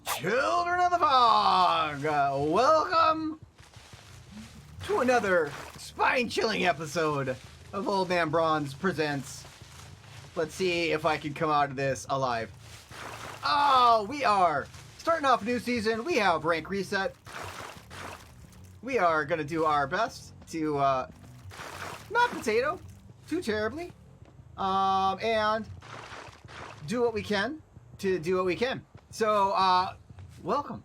Children of the Pong! Welcome to another spine-chilling episode of OldManBronze Presents. Let's see if I can come out of this alive. Oh, we are starting off a new season. We have rank reset. We are going to do our best to not potato too terribly, and do what we can to do what we can. So, welcome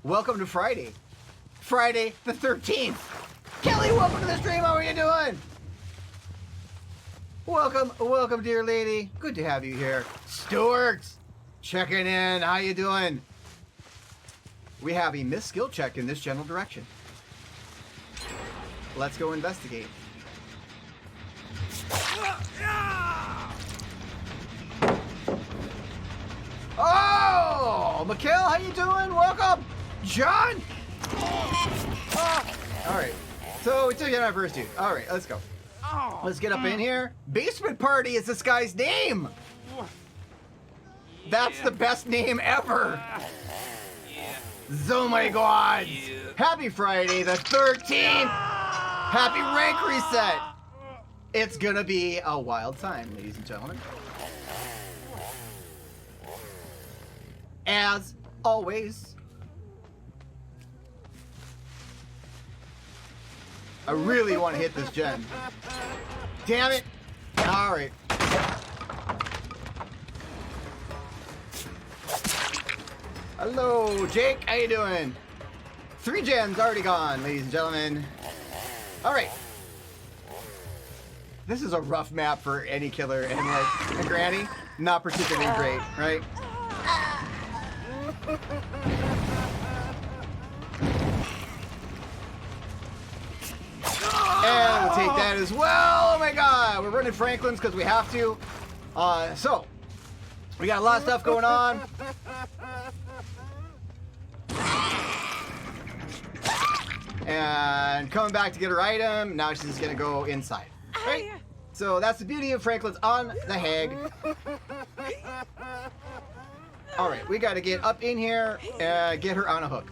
to Friday the 13th. Kelly, welcome to the stream. How are you doing? Welcome, dear lady. Good to have you here. Stuart, checking in. How you doing? We have a missed skill check in this general direction. Let's go investigate. Oh, Mikhail, how you doing? Welcome, John. All right, so we took it out first, dude. All right, let's go. Let's get up in here. Basement Party is this guy's name. That's the best name ever. Oh my God! Happy Friday the 13th. Happy rank reset. It's gonna be a wild time, ladies and gentlemen. As always, I really want to hit this gen. Damn it! All right. Hello, Jake. How you doing? 3 gens already gone, ladies and gentlemen. All right. This is a rough map for any killer, and like a granny, not particularly great, right? And we'll take that as well. Oh my God, we're running Franklin's because we have to. So we got a lot of stuff going on. And coming back to get her item. Now she's gonna go inside. Right? So that's the beauty of Franklin's on the Hag. Alright, we gotta get up in here and get her on a hook.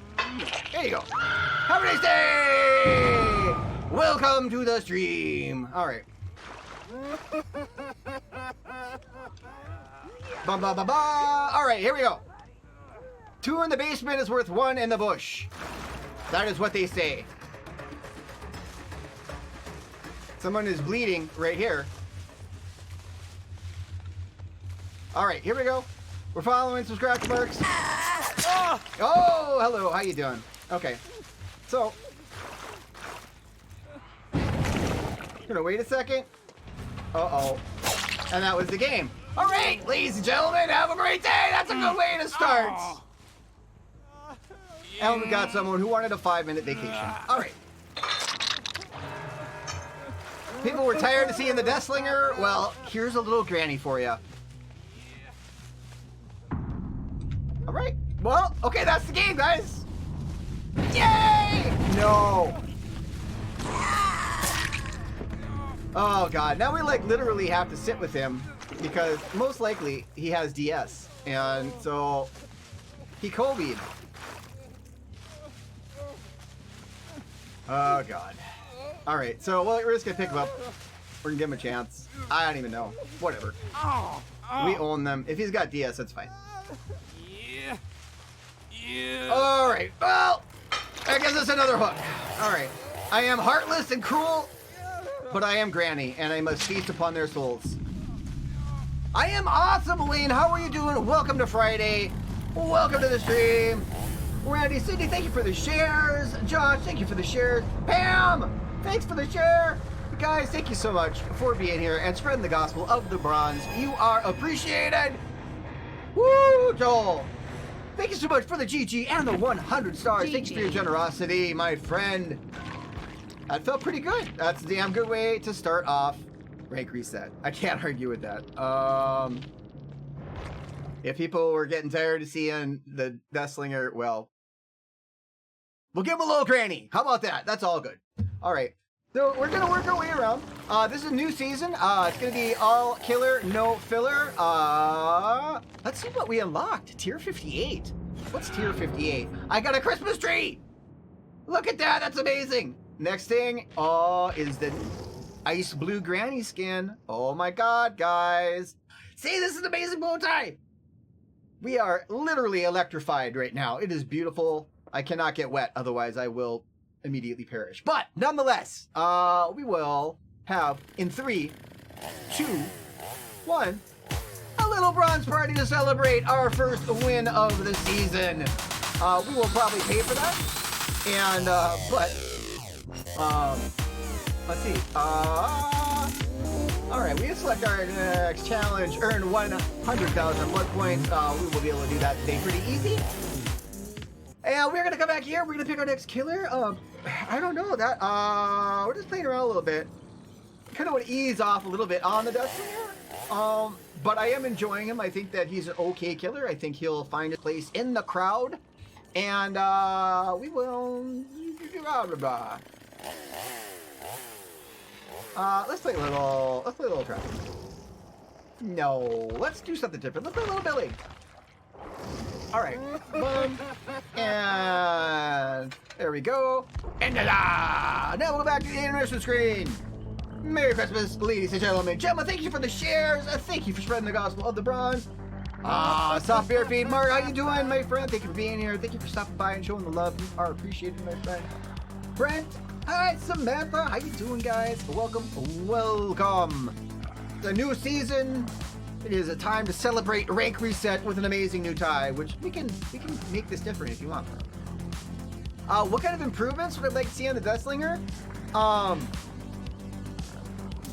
There you go. Have a nice day! Welcome to the stream. Alright. Ba ba ba ba. Alright, here we go. 2 in the basement is worth 1 in the bush. That is what they say. Someone is bleeding right here. Alright, here we go. We're following some scratch marks. Oh, hello. How you doing? Okay. So, gonna wait a second. Uh-oh. And that was the game. Alright, ladies and gentlemen, have a great day. That's a good way to start. And we got someone who wanted a 5-minute vacation. Alright. People were tired of seeing the Deathslinger. Well, here's a little granny for you. Alright. Well, okay, that's the game, guys. Yay! No. Oh, God. Now we, like, literally have to sit with him because most likely he has DS. And so he Kobe'd. Oh, God. Alright, so we're just gonna pick him up. We're gonna give him a chance. I don't even know. Whatever. We own them. If he's got DS, that's fine. Alright, well, that gives us another hook. Alright. I am heartless and cruel, but I am Granny, and I must feast upon their souls. I am awesome, Elaine. How are you doing? Welcome to Friday. Welcome to the stream. Randy, Sydney, thank you for the shares. Josh, thank you for the shares. Pam, thanks for the share. Guys, thank you so much for being here and spreading the gospel of the bronze. You are appreciated. Woo, Joel. Thank you so much for the GG and the 100 stars. Thank you for your generosity, my friend. That felt pretty good. That's a damn good way to start off rank reset. I can't argue with that. If people were getting tired of seeing the Deathslinger, well, we'll give them a little granny. How about that? That's all good. All right. So we're going to work our way around. This is a new season. It's going to be all killer, no filler. Let's see what we unlocked. Tier 58. What's tier 58? I got a Christmas tree! Look at that, that's amazing! Next thing, is the ice blue granny skin. Oh my god, guys. See, this is an amazing bow tie! We are literally electrified right now. It is beautiful. I cannot get wet, otherwise I will immediately perish. But, nonetheless, we will have, in 3, 2, 1, a little bronze party to celebrate our first win of the season. We will probably pay for that. And, let's see. Alright, we select our next challenge. Earn 100,000 blood points. We will be able to do that today pretty easy. And we're going to come back here. We're going to pick our next killer. I don't know that. We're just playing around a little bit. Kind of want to ease off a little bit on the Deathslinger. But I am enjoying him. I think that he's an okay killer. I think he'll find his place in the crowd. And we will... let's play a little trap. No, let's do something different. Let's play a little Billy. All right, boom, and there we go. And now we'll go back to the intermission screen. Merry Christmas, ladies and gentlemen. Gemma, thank you for the shares. Thank you for spreading the gospel of the bronze. Soft beer feed. Mark, how you doing, my friend? Thank you for being here. Thank you for stopping by and showing the love. You are appreciated, my friend. Brent, hi, Samantha. How you doing, guys? Welcome. The new season. It is a time to celebrate rank reset with an amazing new tie, which we can make this different if you want. What kind of improvements would I like to see on the Deathslinger?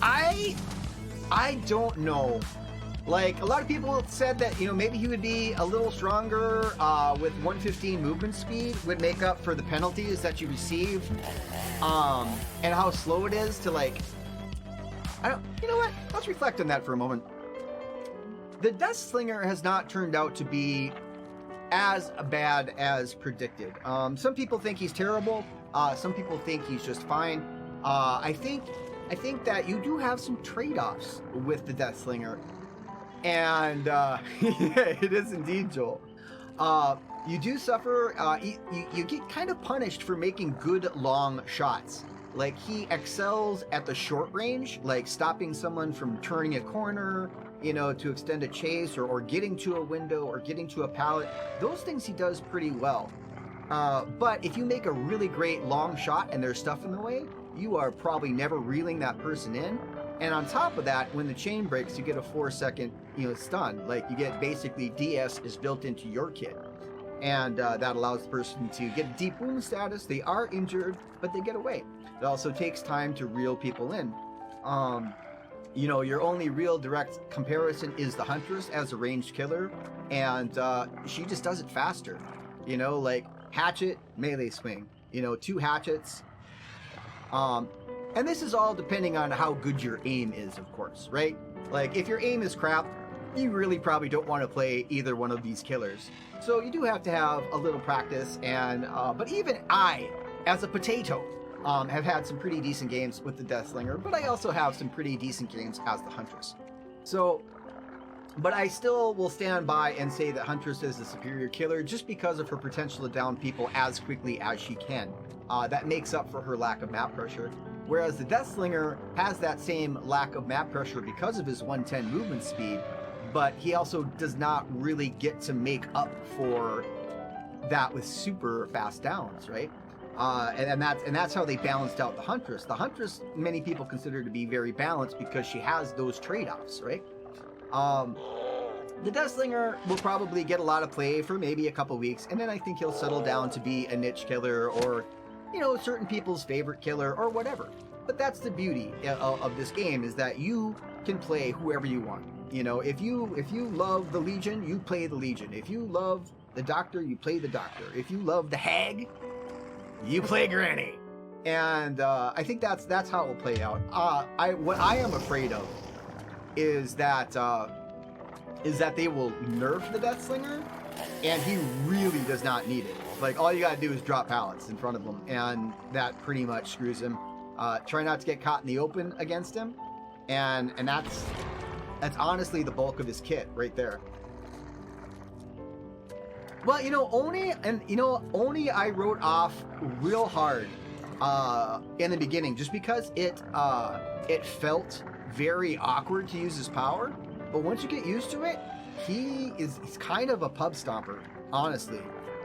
I don't know. Like, a lot of people said that, you know, maybe he would be a little stronger with 115 movement speed, would make up for the penalties that you receive, and how slow it is to, like, you know what? Let's reflect on that for a moment. The Deathslinger has not turned out to be as bad as predicted. Some people think he's terrible. Some people think he's just fine. I think that you do have some trade-offs with the Deathslinger. And yeah, it is indeed, Joel. You do suffer, you get kind of punished for making good long shots. Like, he excels at the short range, like stopping someone from turning a corner, you know, to extend a chase, or getting to a window, or getting to a pallet. Those things he does pretty well. But if you make a really great long shot and there's stuff in the way, you are probably never reeling that person in. And on top of that, when the chain breaks, you get a 4-second, you know, stun. Like, you get basically DS is built into your kit. And that allows the person to get deep wound status. They are injured, but they get away. It also takes time to reel people in. You know, your only real direct comparison is the Huntress as a ranged killer. And she just does it faster. You know, like, hatchet, melee swing. You know, 2 hatchets. And this is all depending on how good your aim is, of course, right? Like, if your aim is crap, you really probably don't want to play either one of these killers. So you do have to have a little practice, and but even I, as a potato, have had some pretty decent games with the Deathslinger, but I also have some pretty decent games as the Huntress. So, but I still will stand by and say that Huntress is the superior killer just because of her potential to down people as quickly as she can. That makes up for her lack of map pressure. Whereas the Deathslinger has that same lack of map pressure because of his 110 movement speed, but he also does not really get to make up for that with super fast downs, right? And that's how they balanced out the Huntress. The Huntress, many people consider to be very balanced because she has those trade-offs, right? The Deathslinger will probably get a lot of play for maybe a couple weeks, and then I think he'll settle down to be a niche killer, or, you know, certain people's favorite killer, or whatever. But that's the beauty of this game, is that you can play whoever you want. You know, if you love the Legion, you play the Legion. If you love the Doctor, you play the Doctor. If you love the Hag, you play Granny. And I think that's how it will play out. What I am afraid of is that they will nerf the Deathslinger, and he really does not need it. Like, all you gotta do is drop pallets in front of him, and that pretty much screws him. Try not to get caught in the open against him, and that's honestly the bulk of his kit right there. Well, you know, Oni I wrote off real hard in the beginning just because it felt very awkward to use his power. But once you get used to it, he's kind of a pub stomper, honestly.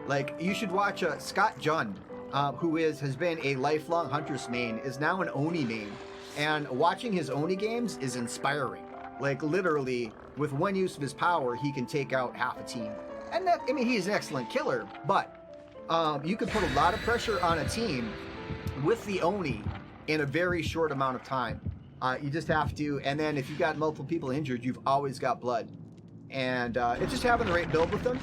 Like, you should watch Scott Jund, who has been a lifelong Huntress main, is now an Oni main. And watching his Oni games is inspiring. Like, literally, with one use of his power, he can take out half a team. And that, I mean, he's an excellent killer, but you can put a lot of pressure on a team with the Oni in a very short amount of time. You just have to, and then if you've got multiple people injured, you've always got blood. And it's just having the right build with them.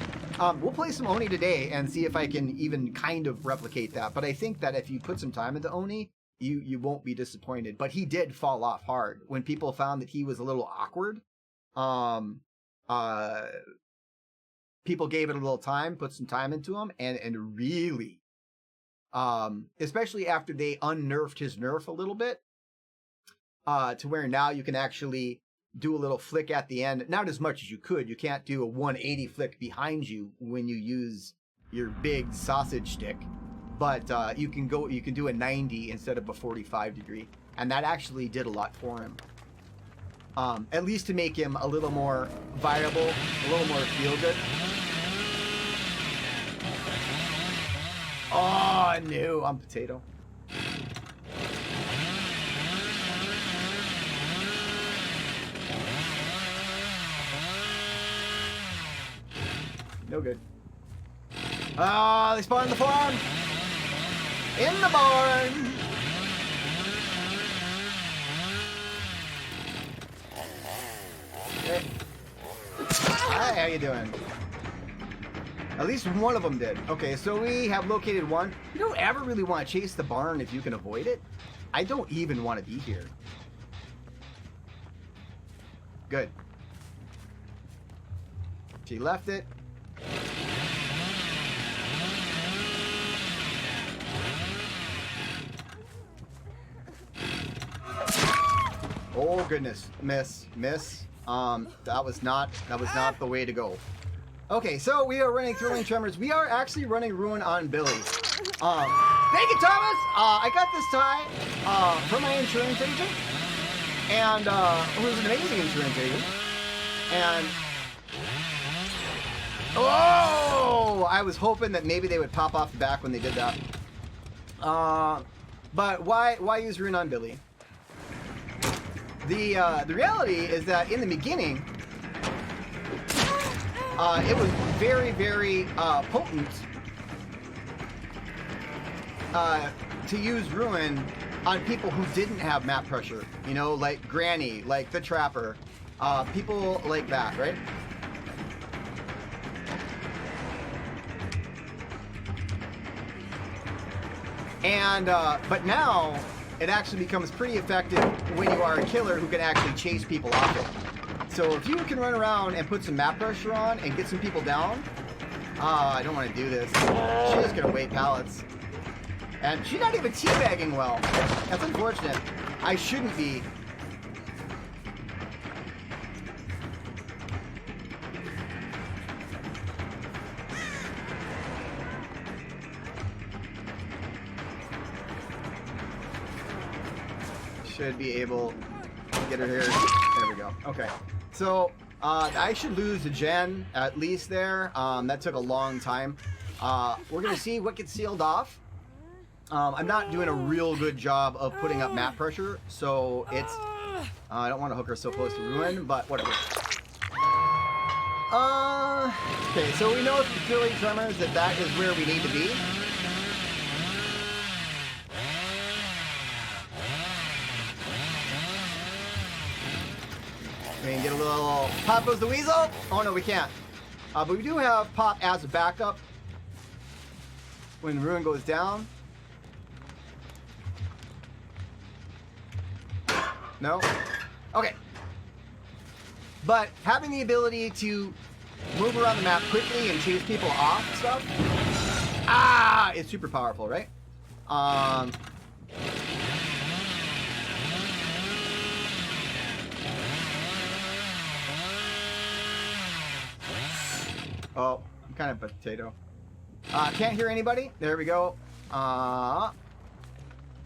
We'll play some Oni today and see if I can even kind of replicate that. But I think that if you put some time into Oni, you won't be disappointed. But he did fall off hard when people found that he was a little awkward. People gave it a little time, put some time into him, and really, especially after they unnerfed his nerf a little bit, to where now you can actually do a little flick at the end. Not as much as you could. You can't do a 180 flick behind you when you use your big sausage stick, but you can do a 90 instead of a 45 degree, and that actually did a lot for him. At least to make him a little more viable, a little more feel good. Oh no, I'm potato. No good. Ah, they spawned in the farm! In the barn! Okay. Hi, how you doing? At least one of them did. Okay, so we have located one. You don't ever really want to chase the barn if you can avoid it. I don't even want to be here. Good. She left it. Oh goodness, miss. That was not the way to go. Okay, so we are running Thrilling Tremors. We are actually running Ruin on Billy. Thank you, Thomas. I got this tie from my insurance agent, and who's an amazing insurance agent. And oh, I was hoping that maybe they would pop off the back when they did that. But why use Ruin on Billy? The reality is that in the beginning, it was very, very potent to use Ruin on people who didn't have map pressure. You know, like Granny, like the Trapper, people like that, right? And but now it actually becomes pretty effective when you are a killer who can actually chase people off it. So if you can run around and put some map pressure on and get some people down, I don't want to do this. She's just gonna wait pallets. And she's not even teabagging well. That's unfortunate. I shouldn't be. Should be able to get her here. There we go. Okay. So, I should lose a gen at least there. That took a long time. We're going to see what gets sealed off. I'm not doing a real good job of putting up map pressure, so it's... I don't want to hook her so close to Ruin, but whatever. Okay, so we know with the Thrilling Tremors that is where we need to be. We can get a little Pop Goes the Weasel. Oh no, we can't. But we do have Pop as a backup when Ruin goes down. No? Okay. But having the ability to move around the map quickly and chase people off and stuff, it's super powerful, right? Oh, kind of potato. Can't hear anybody. There we go. And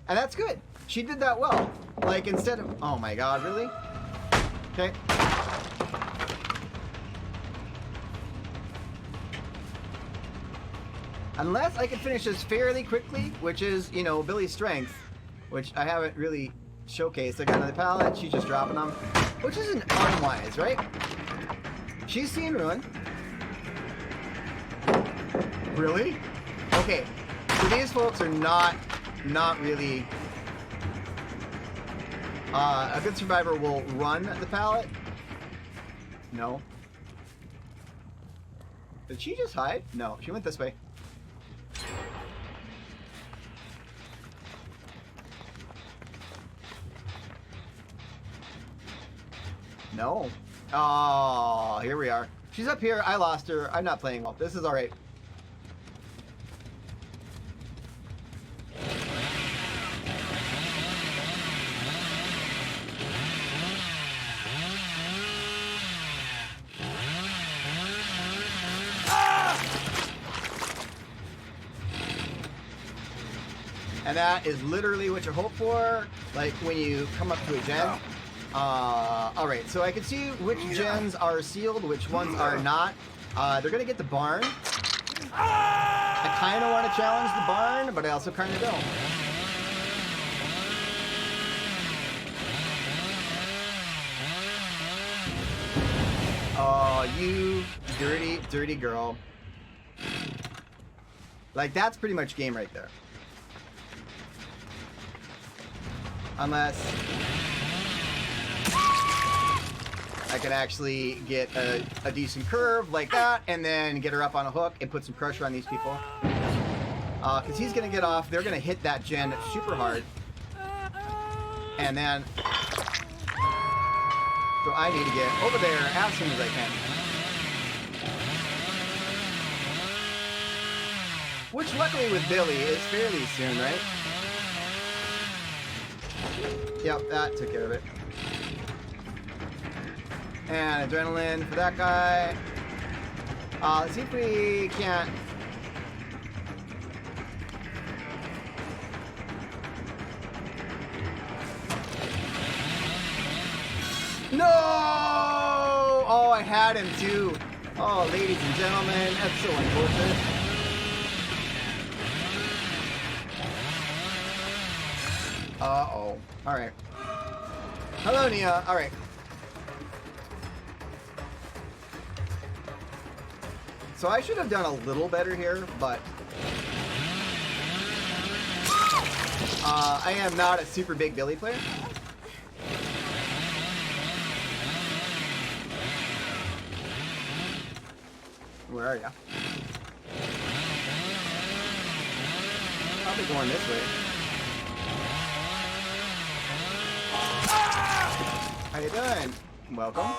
that's good. She did that well. Like, instead of... Oh my god, really? Okay. Unless I can finish this fairly quickly, which is, you know, Billy's strength, which I haven't really showcased. I got another pallet. She's just dropping them, which isn't unwise, right? She's seeing ruin. Really? Okay. So these folks are not really... a good survivor will run the pallet. No. Did she just hide? No, she went this way. No. Oh, here we are. She's up here. I lost her. I'm not playing well. This is all right. And that is literally what you hope for, like when you come up to a gen. Alright, so I can see which gens are sealed, which ones are not. They're gonna get the barn. I kinda want to challenge the barn, but I also kinda don't. Oh, you dirty, dirty girl. Like, that's pretty much game right there. Unless I can actually get a decent curve like that and then get her up on a hook and put some pressure on these people. Because he's going to get off. They're going to hit that gen super hard. And then... So I need to get over there as soon as I can. Which luckily with Billy is fairly soon, right? Yep, that took care of it. And adrenaline for that guy. Let's see if we can't... No! Oh, I had him too. Oh, ladies and gentlemen, that's so unfortunate. Uh-oh. Alright. Hello, Nia. Alright. So I should have done a little better here, but... I am not a super big Billy player. Where are ya? Probably going this way. How you doing? Welcome.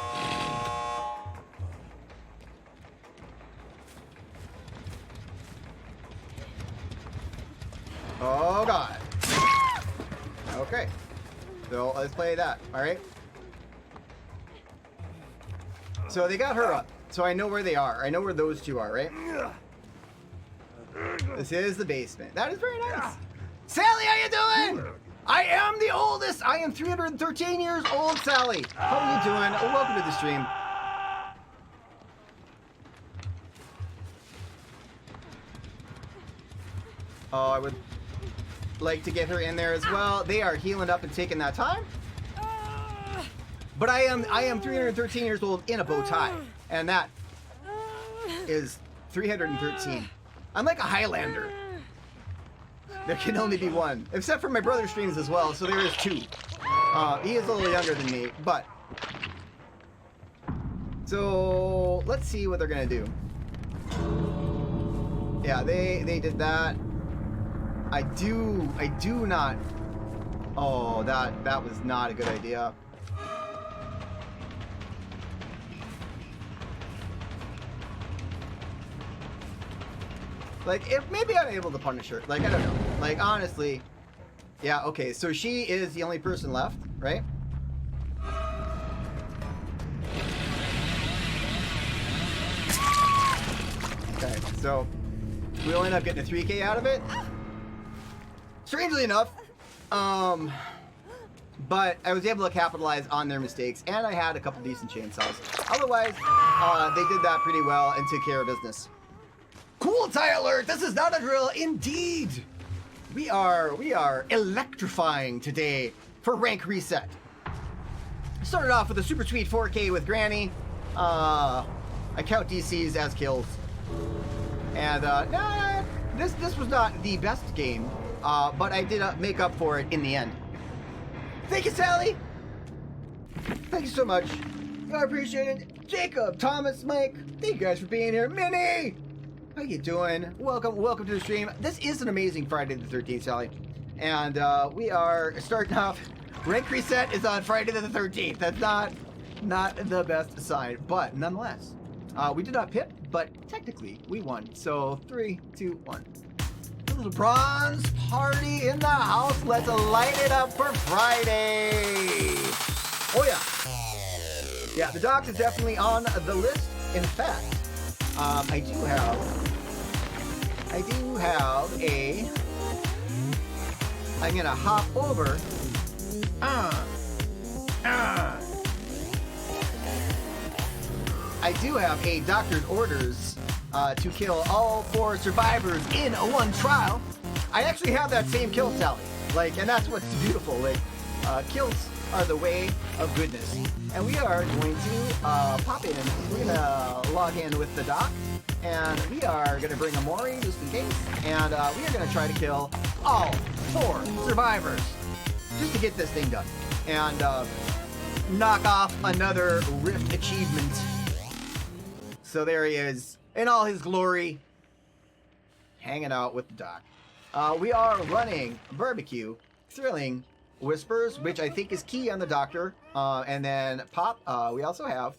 Oh god. Okay. So let's play that. Alright. So they got her up. So I know where they are. I know where those two are, right? This is the basement. That is very nice. Sally, how you doing? I am the oldest. I am 313 years old, Sally. How are you doing? Oh, welcome to the stream. Oh, I would like to get her in there as well. They are healing up and taking that time. But I am 313 years old in a bow tie. And that is 313. I'm like a Highlander. There can only be one. Except for my brother streams as well, so there is two. He is a little younger than me, but... So, let's see what they're gonna do. Yeah, they did that. I do not... Oh, that was not a good idea. Like, if maybe I'm able to punish her. Like, I don't know. Like, honestly. Yeah, okay. So she is the only person left, right? Okay, so we'll end up getting a 3K out of it. Strangely enough, but I was able to capitalize on their mistakes, and I had a couple decent chainsaws. Otherwise, they did that pretty well and took care of business. Cool tie alert! This is not a drill, indeed! We are electrifying today for rank reset. Started off with a super sweet 4K with Granny. I count DCs as kills. And this was not the best game, but I did make up for it in the end. Thank you, Sally. Thank you so much. I appreciate it. Jacob, Thomas, Mike, thank you guys for being here. Minnie, how you doing? Welcome to the stream. This is an amazing Friday the 13th, Sally, and we are starting off. Rank reset is on Friday the 13th. That's not the best sign, but nonetheless, we did not pip, but technically we won. So 3, 2, 1. A little bronze party in the house. Let's light it up for Friday. Oh yeah. Yeah, the doc is definitely on the list. In fact, I do have a. I'm gonna hop over. I do have a doctor's orders to kill all 4 survivors in one trial. I actually have that same kill tally, and that's what's beautiful. Kills are the way of goodness, and we are going to pop in. We're gonna log in with the doc, and we are gonna bring a Mori just in case, and we are gonna try to kill all 4 survivors just to get this thing done and knock off another Rift achievement. So there he is in all his glory, hanging out with the doc. We are running barbecue, thrilling whispers, which I think is key on the doctor, and then pop. We also have,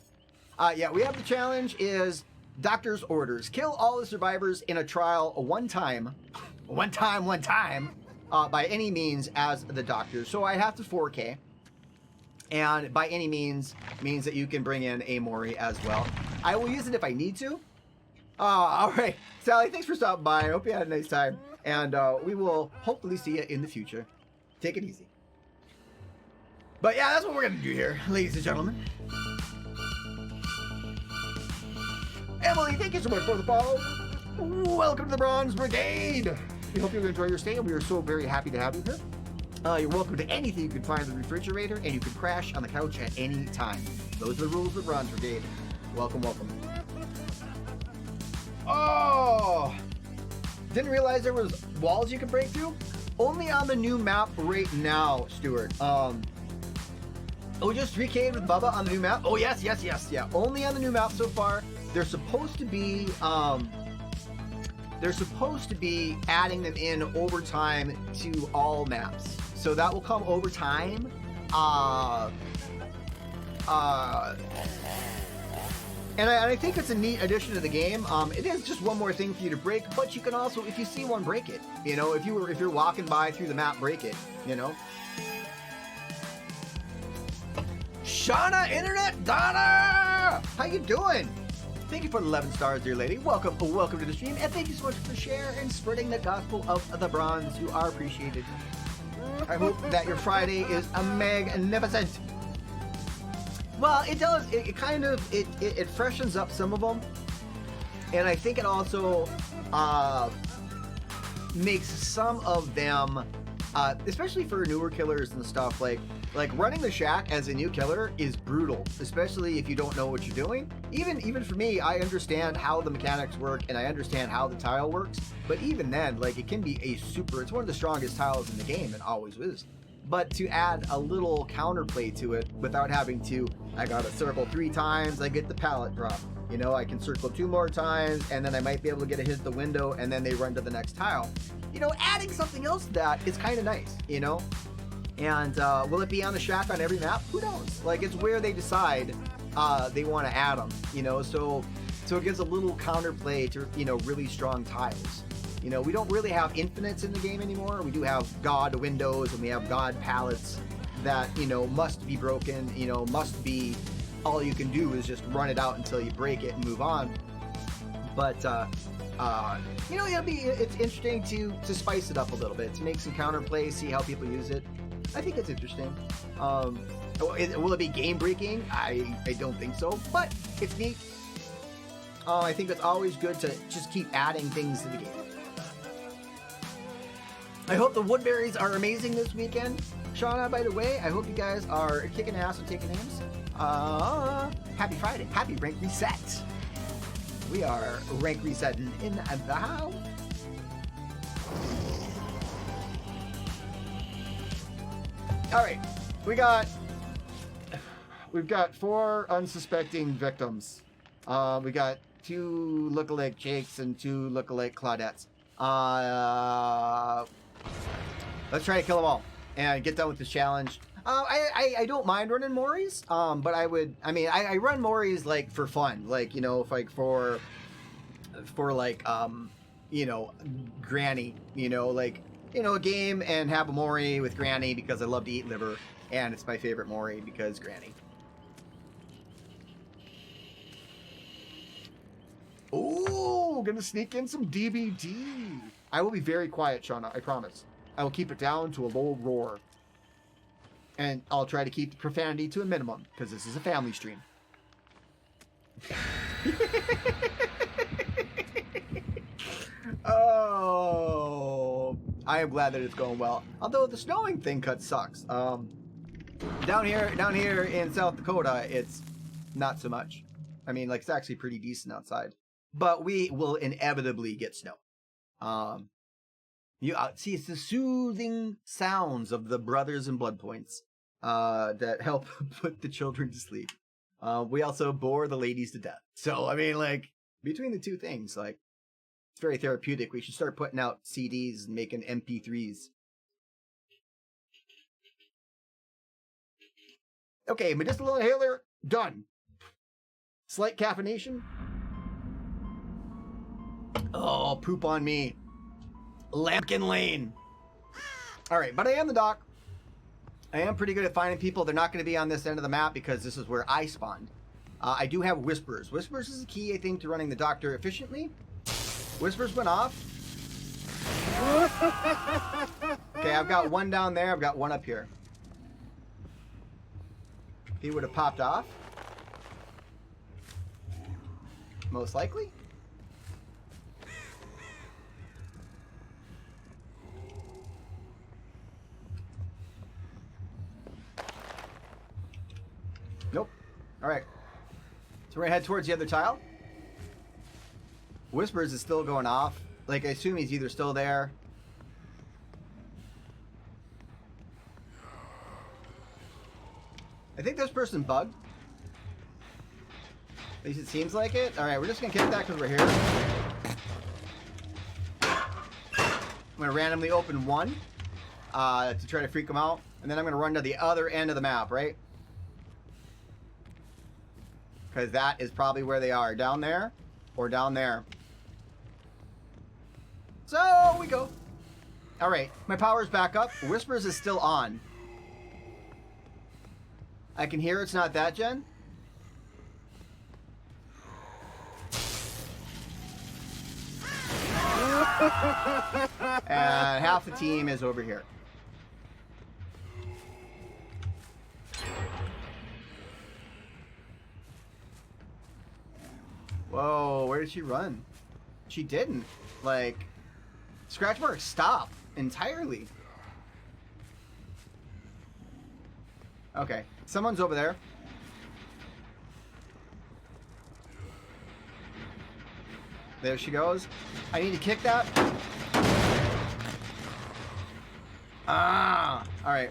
we have the challenge is doctor's orders. Kill all the survivors in a trial one time, by any means as the doctor. So I have to 4K. And by any means that you can bring in a Mori as well. I will use it if I need to. All right, Sally, thanks for stopping by. I hope you had a nice time. And we will hopefully see you in the future. Take it easy. But yeah, that's what we're going to do here, ladies and gentlemen. Emily, thank you so much for the follow. Welcome to the Bronze Brigade. We hope you enjoy your stay, and we are so very happy to have you here. You're welcome to anything you can find in the refrigerator, and you can crash on the couch at any time. Those are the rules of the Bronze Brigade. Welcome, welcome. Oh! Didn't realize there was walls you could break through. Only on the new map right now, Stuart. Just 3K'd with Bubba on the new map. Oh, yes. Yeah, only on the new map so far. They're supposed to be adding them in over time to all maps. So that will come over time. And I think it's a neat addition to the game. It is just one more thing for you to break, but you can also, if you see one, break it. You know, if you're walking by through the map, break it. You know. Shauna Internet Donna, how you doing? Thank you for the 11 stars, dear lady. Welcome to the stream, and thank you so much for sharing and spreading the gospel of the bronze. You are appreciated. I hope that your Friday is a magnificent. Well, it does. It kind of it freshens up some of them, and I think it also makes some of them, especially for newer killers and stuff, like running the shack as a new killer is brutal, especially if you don't know what you're doing. Even for me, I understand how the mechanics work and I understand how the tile works, but even then, it can be it's one of the strongest tiles in the game and always is. But to add a little counterplay to it without having to, I gotta circle 3 times, I get the pallet drop. You know, I can circle 2 more times and then I might be able to get a hit the window and then they run to the next tile. You know, adding something else to that is kind of nice, you know? And will it be on the shack on every map? Who knows? It's where they decide they want to add them, you know? So it gives a little counterplay to, you know, really strong tiles. You know, we don't really have infinites in the game anymore. We do have God windows and we have God pallets that, you know, must be broken, you know, must be, all you can do is just run it out until you break it and move on. But You know, it's interesting to spice it up a little bit, to make some counterplay, see how people use it. I think it's interesting. Will it be game breaking? I don't think so, but it's neat. I think it's always good to just keep adding things to the game. I hope the Woodberries are amazing this weekend. Shauna, by the way, I hope you guys are kicking ass and taking names. Happy Friday. Happy rank reset. We are rank resetting in the house. All right, we've got 4 unsuspecting victims. We got 2 lookalike Jakes and 2 lookalike Claudettes. Let's try to kill them all and get done with this challenge. I don't mind running Moris, but I run Moris like for fun, like, you know, like for like, you know, Granny, you know, like, you know, a game and have a Mori with Granny because I love to eat liver, and it's my favorite Mori because Granny. Ooh, gonna sneak in some DBD. I will be very quiet, Shauna, I promise. I will keep it down to a low roar. And I'll try to keep the profanity to a minimum, because this is a family stream. Oh, I am glad that it's going well. Although the snowing thing sucks. Down here in South Dakota, it's not so much. I mean, like, it's actually pretty decent outside. But we will inevitably get snow. See, it's the soothing sounds of the brothers and blood points that help put the children to sleep. We also bore the ladies to death. So, I mean, like, between the two things, like, it's very therapeutic. We should start putting out CDs and making MP3s. Okay, medicinal inhaler, done. Slight caffeination. Oh, poop on me. Lampkin Lane. All right, but I am the doc. I am pretty good at finding people. They're not going to be on this end of the map because this is where I spawned. I do have Whispers. Whispers is the key, I think, to running the doctor efficiently. Whispers went off. Okay, I've got one down there. I've got one up here. He would have popped off. Most likely. Nope. All right. So we're gonna head towards the other tile. Whispers is still going off. Like, I assume he's either still there. I think this person bugged. At least it seems like it. All right, we're just gonna kick that because we're here. I'm gonna randomly open one to try to freak them out, and then I'm gonna run to the other end of the map, right? Because that is probably where they are, down there or down there. So we go. All right, my power's back up. Whispers is still on. I can hear it's not that gen. And half the team is over here. Whoa, where did she run? She didn't. Like, scratch marks stop entirely. Okay, someone's over there. There she goes. I need to kick that. Ah, all right.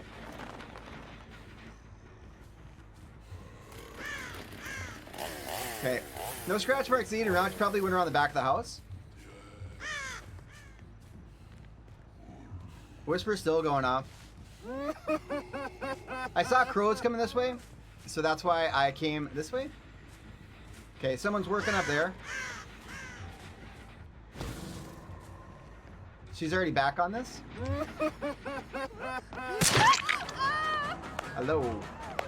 Okay, no scratch marks either around. She probably went around the back of the house. Whisper's still going off. I saw crows coming this way, so that's why I came this way. Okay, someone's working up there. She's already back on this. Hello.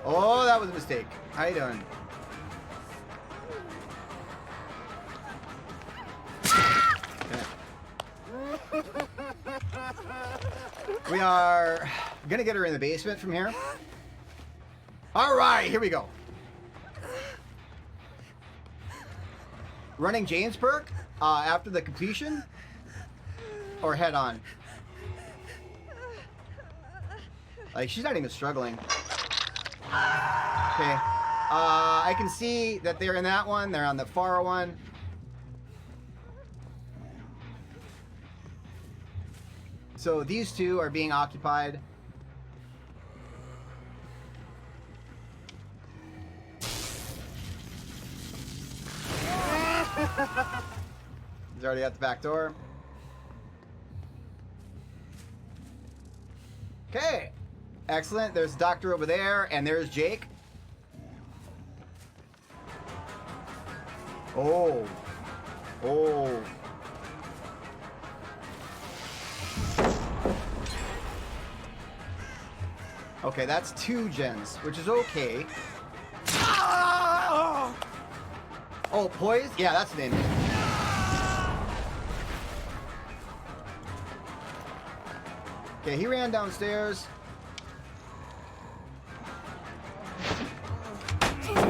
Oh, that was a mistake. How you doing? We are gonna get her in the basement from here. All right, here we go. Running James perk after the completion, or head on. Like, she's not even struggling. Okay. I can see that they're in that one. They're on the far one. So these two are being occupied. He's already at the back door. Okay. Excellent. There's the doctor over there, and there's Jake. Oh. Oh. Okay, that's 2 gens, which is okay. Oh, poised? Yeah, that's the name. Okay, he ran downstairs.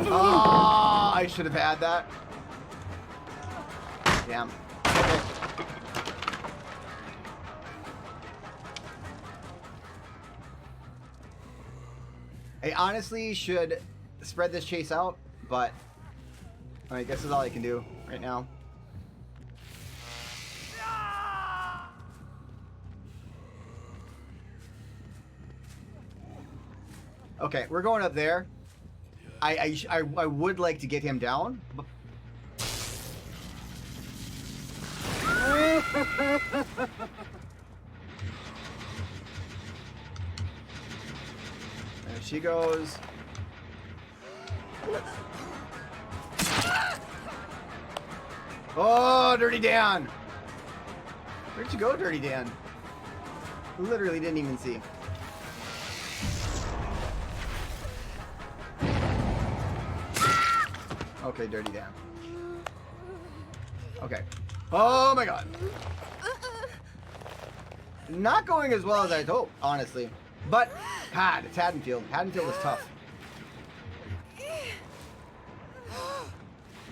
Oh, I should have had that. Damn. Okay. I honestly should spread this chase out, but I guess that's all I can do right now. Okay, we're going up there. I would like to get him down. There she goes. Oh, Dirty Dan! Where'd you go, Dirty Dan? Literally didn't even see. Okay, Dirty Dan. Okay. Oh my god. Not going as well as I'd hoped, honestly. But, God, it's Haddonfield. Haddonfield is tough.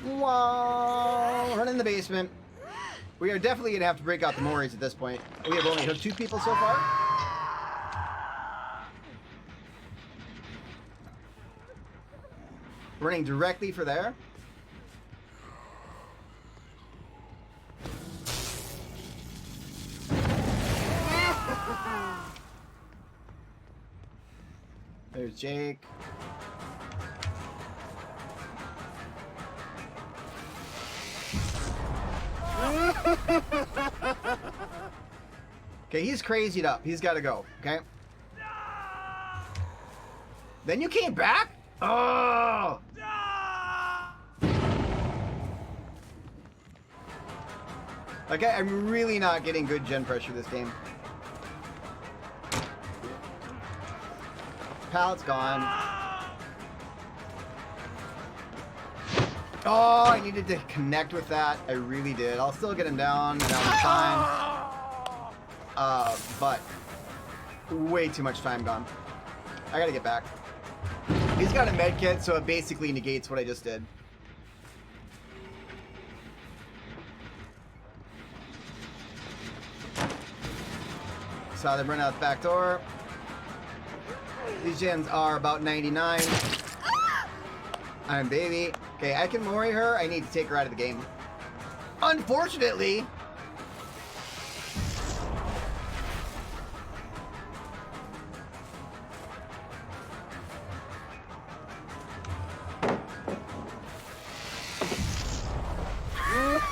Wow. Run in the basement. We are definitely going to have to break out the Moris at this point. We have only hit 2 people so far. Running directly for there. There's Jake. Okay, he's crazied up. He's got to go, okay? Then you came back? Oh! Okay, I'm really not getting good gen pressure this game. Pallet's gone. Oh, I needed to connect with that. I really did. I'll still get him down. That was fine. But way too much time gone. I gotta get back. He's got a med kit, so it basically negates what I just did. Saw them run out the back door. These gens are about 99. I'm baby. Okay, I can Mori her. I need to take her out of the game. Unfortunately.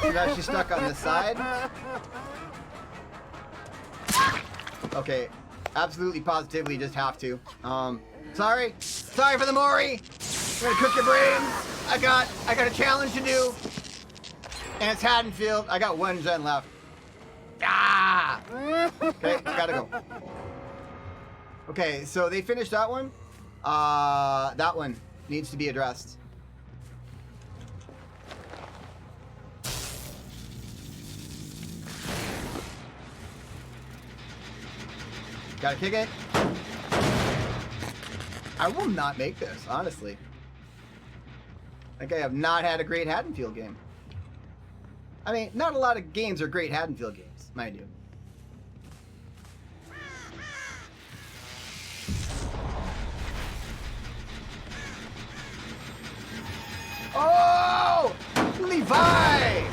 So now she's stuck on this side. Okay, absolutely, positively, just have to. Sorry for the Mori. I'm gonna cook your brains. I got a challenge to do, and it's Haddonfield. I got 1 gen left. Ah! Okay, gotta go. Okay, so they finished that one. That one needs to be addressed. Gotta kick it. I will not make this, honestly. Like, I have not had a great Haddonfield game. I mean, not a lot of games are great Haddonfield games, mind you. Oh! Levi!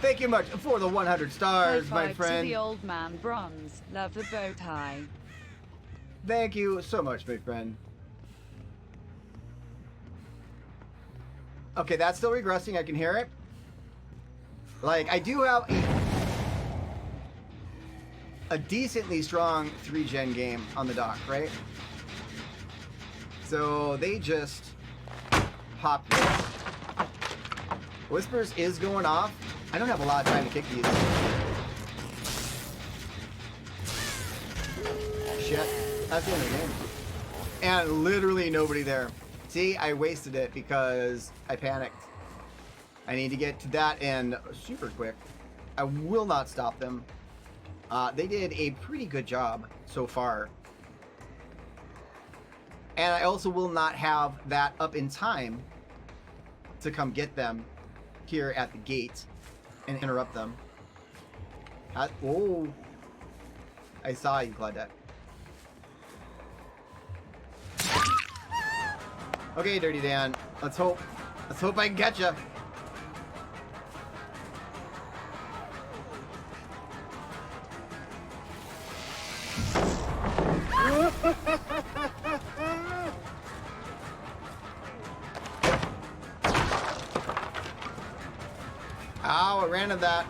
Thank you much for the 100 stars, my friend. To the old man bronze. Love the bow tie. Thank you so much, my friend. Okay, that's still regressing. I can hear it. Like, I do have a decently strong 3-gen game on the dock, right? So they just popped this. Whispers is going off. I don't have a lot of time to kick these. Shit. That's the end of the game. And literally nobody there. See, I wasted it because I panicked. I need to get to that end super quick. I will not stop them. They did a pretty good job so far. And I also will not have that up in time to come get them here at the gate and interrupt them. Oh. I saw you, Claudette. Okay, Dirty Dan. Let's hope I can catch ya. Ow, I ran into that.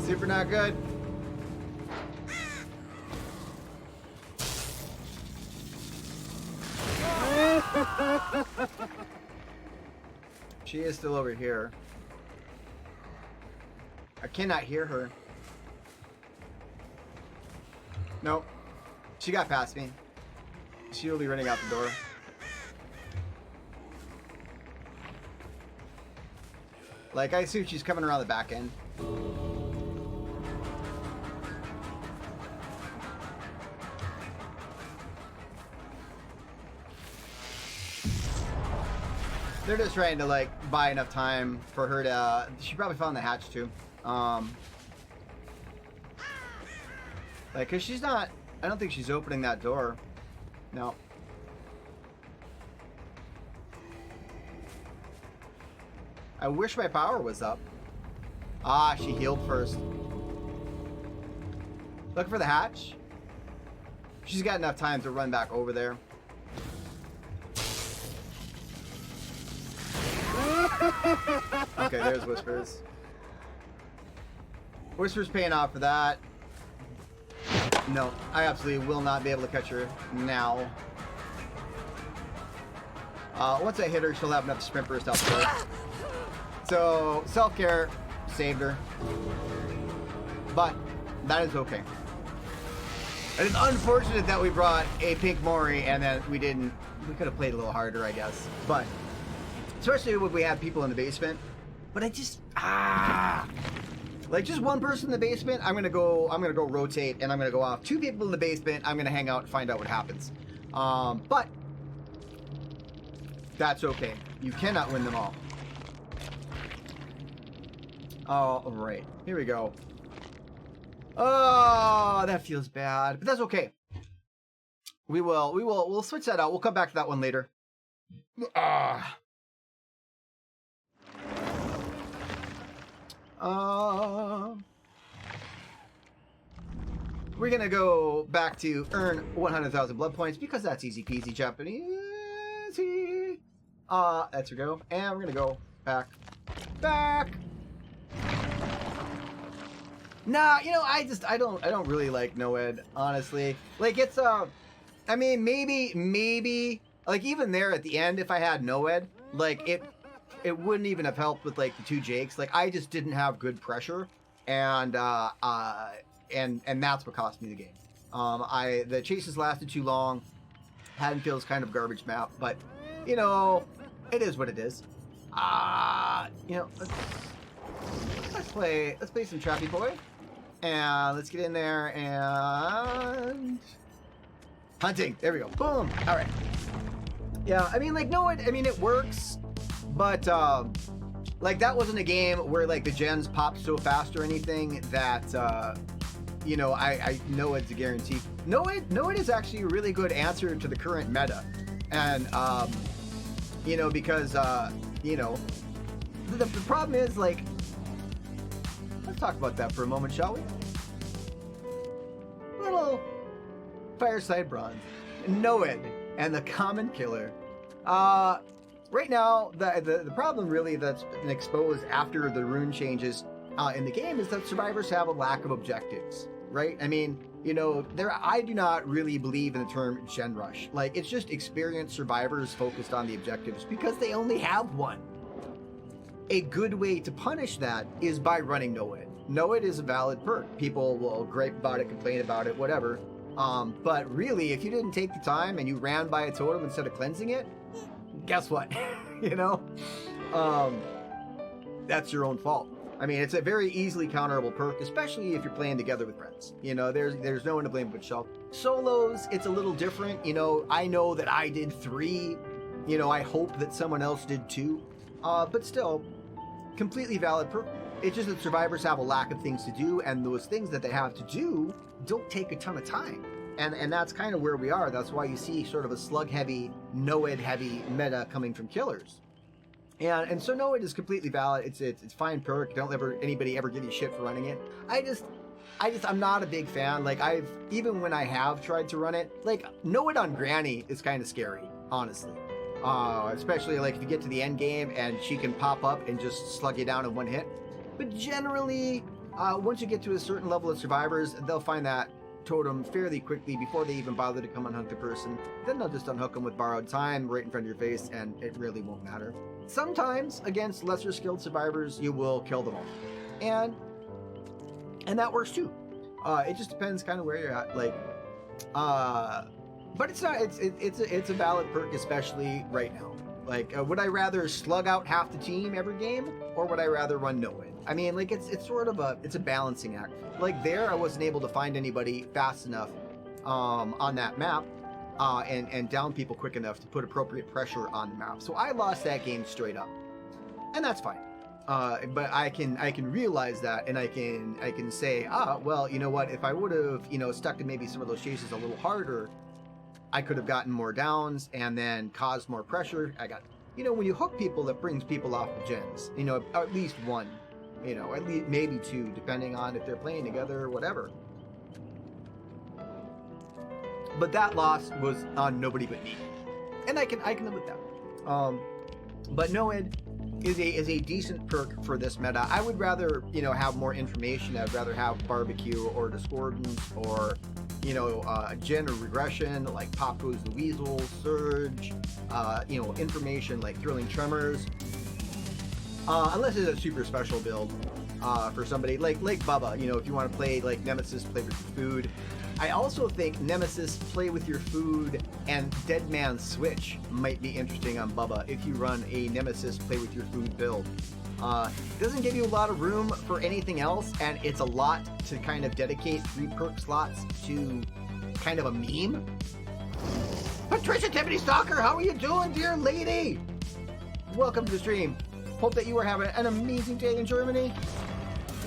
Super not good. She is still over here. I cannot hear her. Nope. She got past me. She will be running out the door. Like, I assume she's coming around the back end. They're just trying to, like, buy enough time for her to... She probably found the hatch, too. Like, because she's not... I don't think she's opening that door. No. I wish my power was up. Ah, she healed first. Looking for the hatch. She's got enough time to run back over there. Okay, there's Whispers. Whispers paying off for that. No, I absolutely will not be able to catch her now. Once I hit her, she'll have enough sprint burst out the door. So, self-care saved her. But, that is okay. It is unfortunate that we brought a pink Mori and then we didn't... We could have played a little harder, I guess. But, especially when we had people in the basement. But I just... Like, just one person in the basement, I'm gonna go rotate and I'm gonna go off. 2 people in the basement, I'm gonna hang out and find out what happens. But, that's okay. You cannot win them all. All right, here we go. Oh, that feels bad, but that's okay. We'll switch that out. We'll come back to that one later. We're gonna go back to earn 100,000 blood points because that's easy peasy Japanese. That's your go, and we're gonna go back. Nah, you know, I don't really like Noed, honestly. Like, it's I mean, maybe like even there at the end, if I had Noed, like it wouldn't even have helped with like the 2 Jakes. Like, I just didn't have good pressure, and that's what cost me the game. The chases lasted too long. Haddonfield's kind of garbage map, but you know, it is what it is. You know, let's play some Trappy Boy. And let's get in there and... hunting. There we go. Boom. All right. Yeah, I mean, like, no, it works. But, like, that wasn't a game where, like, the gens popped so fast or anything that, you know, I know it's a guarantee. Noid is actually a really good answer to the current meta. And, you know, because, you know, the problem is, like, let's talk about that for a moment, shall we? Little fireside bronze. Noid and the common killer. Right now, the problem really that's been exposed after the rune changes in the game is that survivors have a lack of objectives, right? I mean, you know, I do not really believe in the term gen rush. Like, it's just experienced survivors focused on the objectives because they only have one. A good way to punish that is by running Noid. Noid is a valid perk. People will gripe about it, complain about it, whatever. But really, if you didn't take the time and you ran by a totem instead of cleansing it, guess what? You know? That's your own fault. I mean, it's a very easily counterable perk, especially if you're playing together with friends. You know, there's no one to blame but yourself. Solos, it's a little different. You know, I know that I did 3. You know, I hope that someone else did 2. But still, completely valid perk. It's just that survivors have a lack of things to do, and those things that they have to do don't take a ton of time. And that's kind of where we are. That's why you see sort of a slug-heavy, Noid-heavy meta coming from killers. And so Noid is completely valid. It's fine perk. Don't anybody ever give you shit for running it. I'm not a big fan. Like, even when I have tried to run it, like, Noid on Granny is kind of scary, honestly. Especially like if you get to the end game and she can pop up and just slug you down in one hit. But generally, once you get to a certain level of survivors, they'll find that totem fairly quickly before they even bother to come unhook the person. Then they'll just unhook them with borrowed time right in front of your face, and it really won't matter. Sometimes, against lesser skilled survivors, you will kill them all. And that works too. It just depends kind of where you're at. Like, but it's a valid perk, especially right now. Like, would I rather slug out half the team every game, or would I rather run Noid? I mean, like, it's sort of a balancing act. Like, there, I wasn't able to find anybody fast enough on that map and down people quick enough to put appropriate pressure on the map. So I lost that game straight up, and that's fine. But I can realize that, and I can say, well, you know what? If I would have, you know, stuck to maybe some of those chases a little harder, I could have gotten more downs and then caused more pressure. You know, when you hook people, that brings people off the gens. You know, at least one. You know, at least maybe 2, depending on if they're playing together or whatever. But that loss was on nobody but me, and I can live with that. But Noid is a decent perk for this meta. I would rather, you know, have more information. I'd rather have barbecue or discordance or, you know, gen or regression like Pop Goes the Weasel, Surge, you know, information like Thrilling Tremors. Unless it's a super special build for somebody like Bubba, you know, if you want to play like Nemesis, play with your food. I also think Nemesis, play with your food, and Dead Man Switch might be interesting on Bubba if you run a Nemesis, play with your food build. It doesn't give you a lot of room for anything else, and it's a lot to kind of dedicate 3 perk slots to kind of a meme. Patricia Tiffany Stalker, how are you doing, dear lady? Welcome to the stream. Hope that you are having an amazing day in Germany.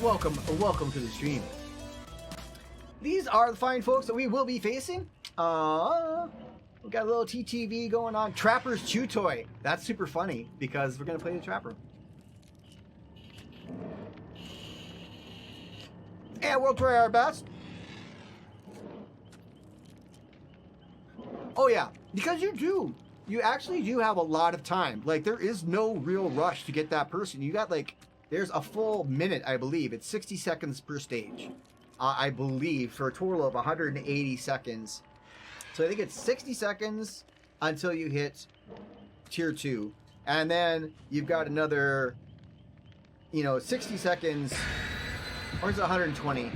Welcome to the stream. These are the fine folks that we will be facing. We got a little TTV going on. Trapper's Chew Toy. That's super funny because we're gonna play the Trapper. And we'll try our best. Oh yeah, because you actually do have a lot of time. Like, there is no real rush to get that person. You got, like, there's a full minute, I believe. It's 60 seconds per stage, I believe, for a total of 180 seconds. So I think it's 60 seconds until you hit tier 2. And then you've got another, you know, 60 seconds, or is it 120?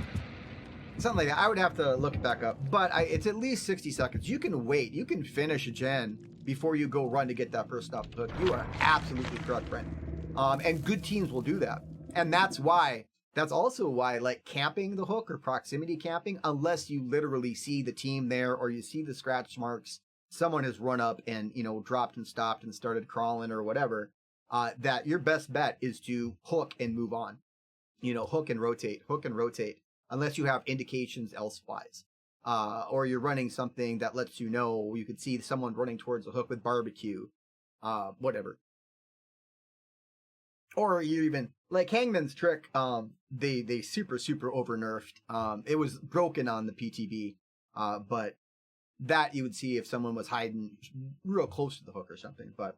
Something like that. I would have to look it back up. But it's at least 60 seconds. You can wait. You can finish a gen before you go run to get that person off the hook. You are absolutely correct, Brent. And good teams will do that. And that's why That's also why, like, camping the hook or proximity camping, unless you literally see the team there or you see the scratch marks, someone has run up and, you know, dropped and stopped and started crawling or whatever, that your best bet is to hook and move on. You know, hook and rotate, unless you have indications elsewise. Or you're running something that lets you know you could see someone running towards a hook with barbecue, whatever. Or you even, like Hangman's trick, they super over nerfed. It was broken on the PTB, but that you would see if someone was hiding real close to the hook or something. But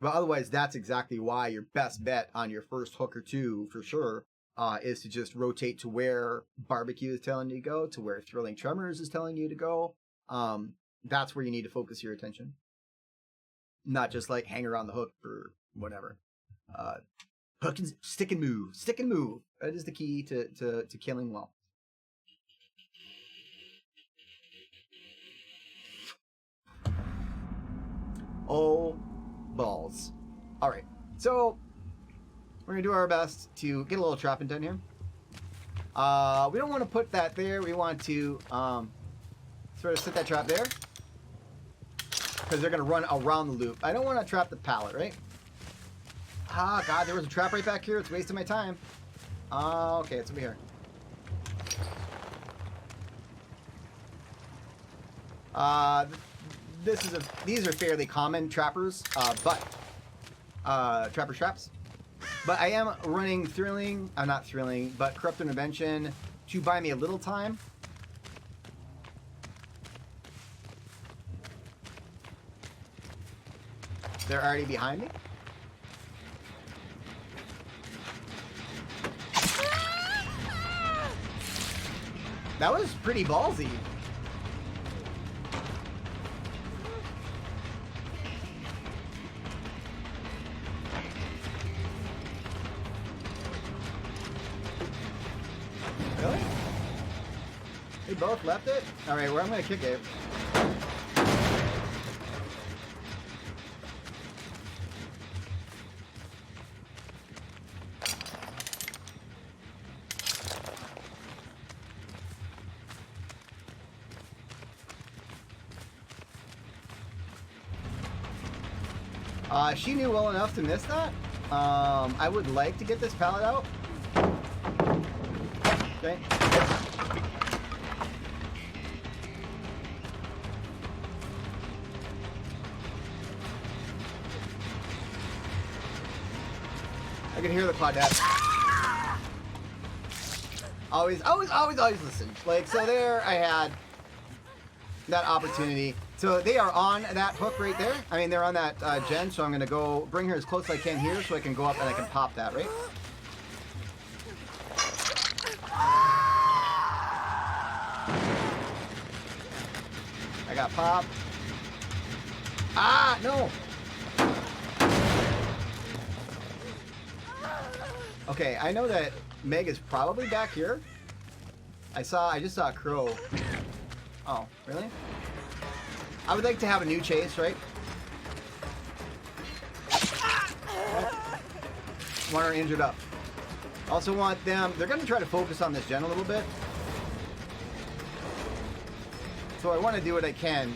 otherwise, that's exactly why your best bet on your first hook or two, for sure, is to just rotate to where barbecue is telling you to go, to where thrilling tremors is telling you to go. That's where you need to focus your attention. Not just like hang around the hook or whatever. Hook and stick and move. Stick and move. That is the key to killing well. Oh, balls. All right. So we're going to do our best to get a little trap intent here. We don't want to put that there. We want to sort of set that trap there. Because they're going to run around the loop. I don't want to trap the pallet, right? Ah, God, there was a trap right back here. It's wasting my time. Okay, it's over here. These are fairly common trappers, trapper traps. But I am running thrilling, not thrilling, but corrupt intervention to buy me a little time. They're already behind me. That was pretty ballsy. Really? They both left it? Alright, well, I'm gonna kick it. She knew well enough to miss that. I would like to get this pallet out. Okay. I can hear the Claudette. Always listen. Like, so there I had that opportunity. So they are on that hook right there. I mean, they're on that gen, so I'm going to go bring her as close as I can here so I can go up and I can pop that, right? I got pop. Ah, no! Okay, I know that Meg is probably back here. I just saw a crow. Oh, really? I would like to have a new chase, right? Want her injured up. Also want them... They're going to try to focus on this gen a little bit. So I want to do what I can.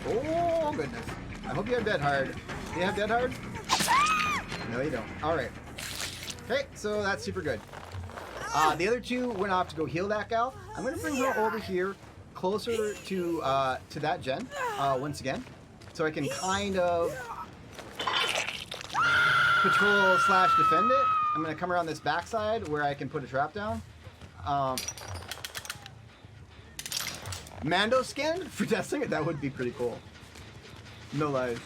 Oh, goodness. I hope you have dead hard. Do you have dead hard? No, you don't. Alright. Okay, so that's super good. The other two went off to go heal that gal. I'm going to bring her over here, closer to that gen, once again. So I can kind of patrol / defend it. I'm going to come around this backside where I can put a trap down. Mando skin for testing it? That would be pretty cool. No lies.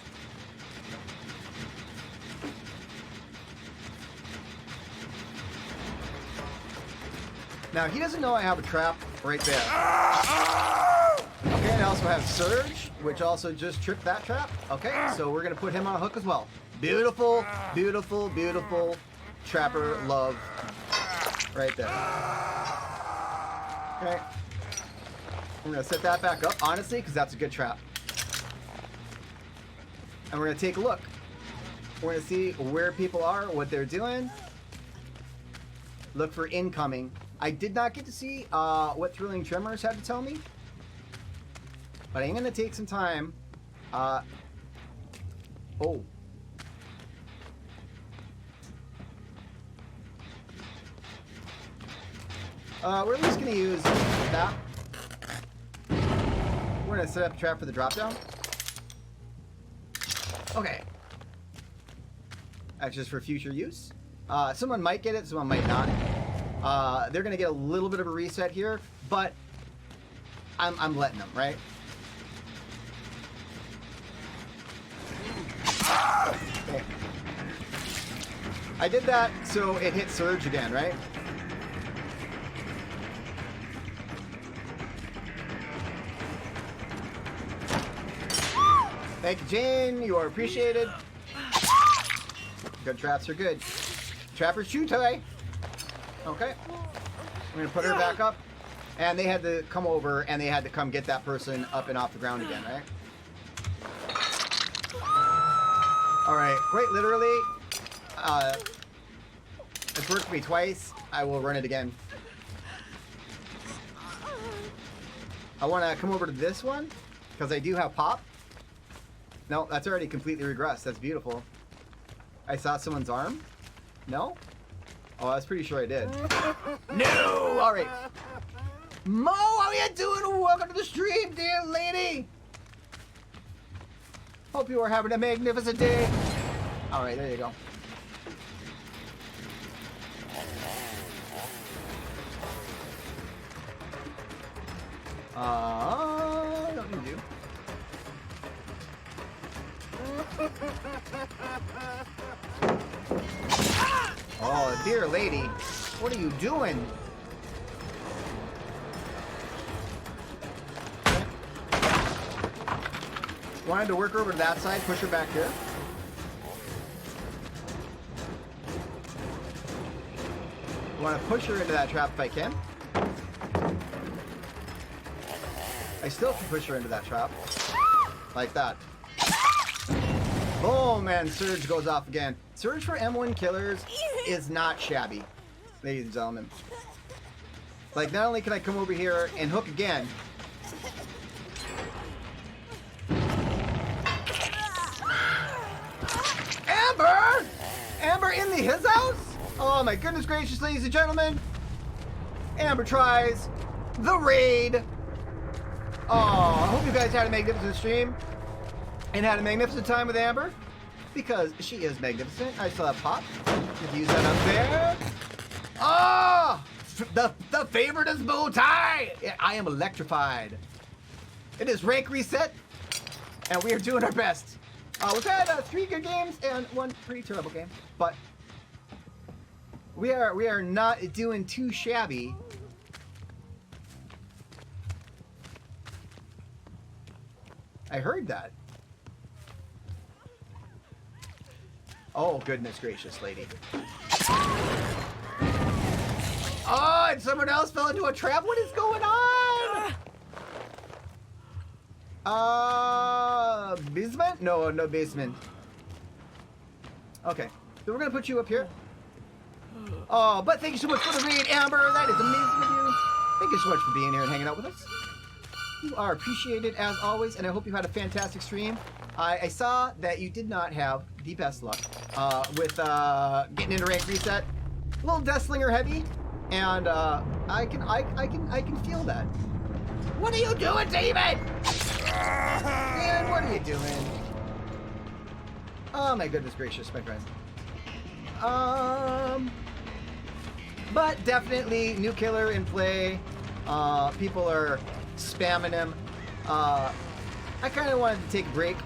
Now, he doesn't know I have a trap right there. Okay, and I also have Surge, which also just tripped that trap. Okay, so we're going to put him on a hook as well. Beautiful, beautiful, beautiful trapper love right there. Okay. I'm going to set that back up, honestly, because that's a good trap. And we're going to take a look. We're gonna see where people are, what they're doing. Look for incoming. I did not get to see what Thrilling Tremors had to tell me, but I'm gonna take some time. Oh. We're at least gonna use that. We're gonna set up a trap for the drop down. Okay. That's just for future use. Someone might get it, someone might not. They're gonna get a little bit of a reset here, but I'm letting them, right? Okay. I did that so it hit surge again, right? Thank you, Jane. You are appreciated. Good traps are good. Trapper's chew toy. Okay. We're gonna put her back up. And they had to come over and they had to come get that person up and off the ground again, right? Alright, quite literally, it's worked for me twice. I will run it again. I want to come over to this one because I do have pop. No, that's already completely regressed. That's beautiful. I saw someone's arm. No? Oh, I was pretty sure I did. No! Alright. Mo, how you doing? Welcome to the stream, dear lady. Hope you are having a magnificent day. Alright, there you go. Don't need you. Oh, dear lady. What are you doing? Wanted to work over to that side, push her back here. Want to push her into that trap if I can. I still can push her into that trap. Like that. Boom, and Surge goes off again. Surge for M1 killers is not shabby, ladies and gentlemen. Like, not only can I come over here and hook again, Amber! Amber in the his house? Oh my goodness gracious, ladies and gentlemen. Amber tries the raid. Oh, I hope you guys had a magnificent stream and had a magnificent time with Amber because she is magnificent. I still have pop. Could use that up there. Oh, the favorite is bow tie. I am electrified. It is rank reset and we are doing our best. We've had 3 good games and 1 pretty terrible game, but we are not doing too shabby. I heard that. Oh goodness gracious, lady! Oh, and someone else fell into a trap. What is going on? Basement? No, no basement. Okay, so we're gonna put you up here. Oh, but thank you so much for the raid, Amber. That is amazing of you. Thank you so much for being here and hanging out with us. You are appreciated as always, and I hope you had a fantastic stream. I saw that you did not have the best luck with getting into rank reset. A little Death Slinger heavy, and I can feel that. What are you doing, David? Man, what are you doing? Oh my goodness gracious, my friend. But definitely new killer in play. People are spamming him. I kind of wanted to take a break.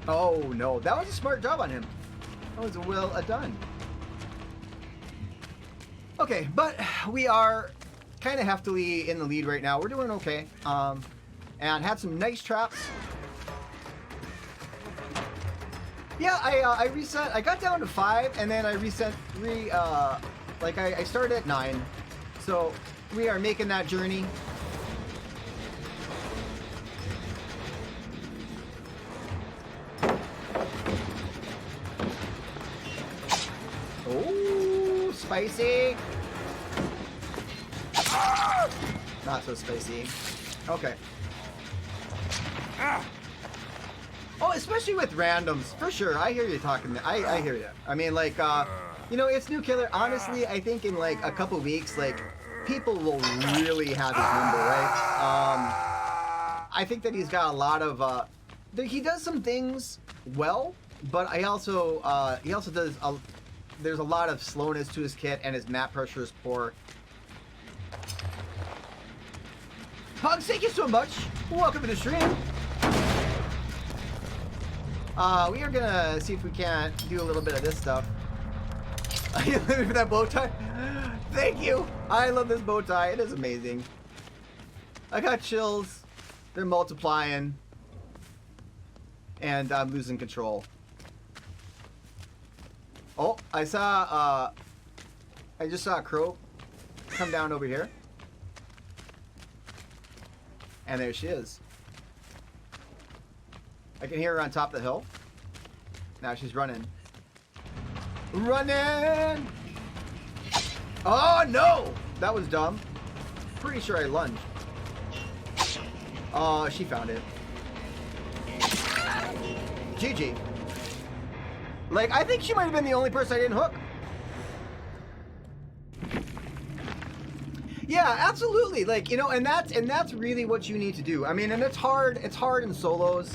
Oh no, that was a smart job on him. That was well done. Okay, but we are kind of heftily in the lead right now. We're doing okay. And had some nice traps. Yeah, I reset. I got down to 5, and then I reset 3. Like I started at 9. So we are making that journey. spicy. Not so spicy. Okay. Oh, especially with randoms, for sure. I hear you talking. I hear you. I mean, like, you know, it's new killer. Honestly, I think in like a couple weeks, like, people will really have his number, right? I think that he's got a lot of. He does some things well, but he also does. There's a lot of slowness to his kit, and his map pressure is poor. Pong, thank you so much. Welcome to the stream. We are gonna see if we can't do a little bit of this stuff. Are you living for that bow tie? Thank you. I love this bow tie. It is amazing. I got chills. They're multiplying. And I'm losing control. Oh, I just saw a crow come down over here. And there she is. I can hear her on top of the hill. Now she's running. Running! Oh no! That was dumb. Pretty sure I lunged. Oh, she found it. GG. Like, I think she might have been the only person I didn't hook. Yeah, absolutely. Like, you know, and that's really what you need to do. I mean, and it's hard in solos.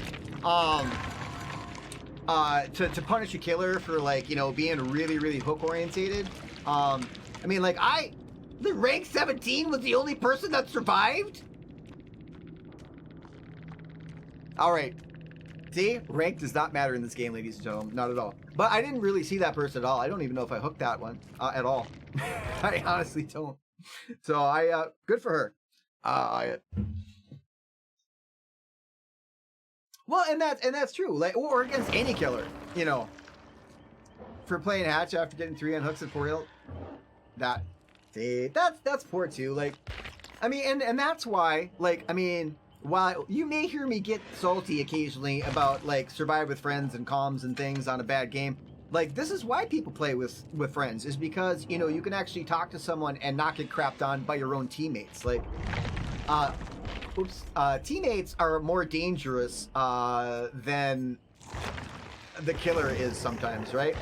To punish a killer for, like, you know, being really, really hook orientated. I mean, like, the rank 17 was the only person that survived? Alright. See? Rank does not matter in this game, ladies and gentlemen. Not at all. But I didn't really see that person at all. I don't even know if I hooked that one at all. I honestly don't. So good for her. Well, and that's true. Like, or against any killer, you know. For playing hatch after getting 3 on hooks at 4 that's poor too. Like, I mean, and that's why, like, I mean, while you may hear me get salty occasionally about, like, survive with friends and comms and things on a bad game, like, this is why people play with friends, is because, you know, you can actually talk to someone and not get crapped on by your own teammates. Like, teammates are more dangerous than the killer is sometimes, right?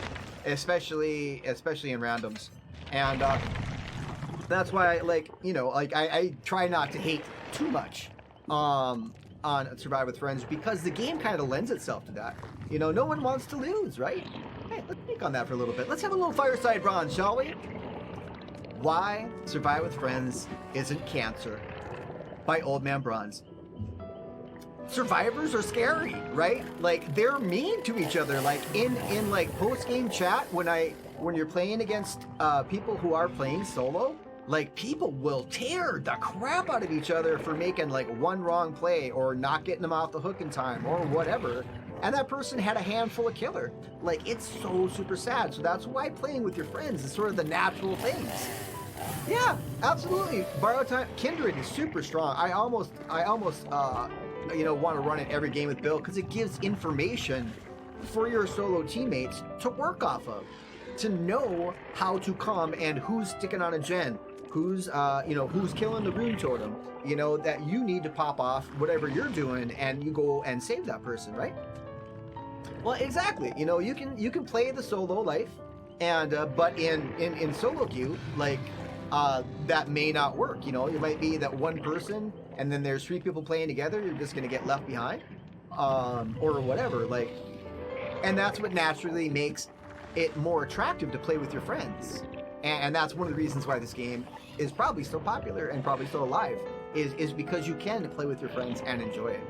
Especially in randoms. And that's why, like, you know, like, I try not to hate too much on Survive with Friends, because the game kind of lends itself to that. You know, no one wants to lose, right? Hey, let's think on that for a little bit. Let's have a little fireside bronze, shall we? Why Survive with Friends Isn't Cancer by OldManBronze. Survivors are scary, right? Like, they're mean to each other. Like, in like post-game chat, when you're playing against people who are playing solo, like, people will tear the crap out of each other for making, like, one wrong play or not getting them off the hook in time or whatever. And that person had a handful of killer. Like, it's so super sad. So that's why playing with your friends is sort of the natural things. Yeah, absolutely. Borrow time. Kindred is super strong. I almost, you know, want to run it every game with Bill, because it gives information for your solo teammates to work off of, to know how to come and who's sticking on a gen, who's, you know, who's killing the rune totem, you know, that you need to pop off whatever you're doing and you go and save that person, right? Well, exactly. You know, you can play the solo life, and but in solo queue, like, that may not work. You know, it might be that one person, and then there's 3 people playing together. You're just gonna get left behind, or whatever. Like, and that's what naturally makes it more attractive to play with your friends. And that's one of the reasons why this game is probably so popular and probably so alive, is because you can play with your friends and enjoy it.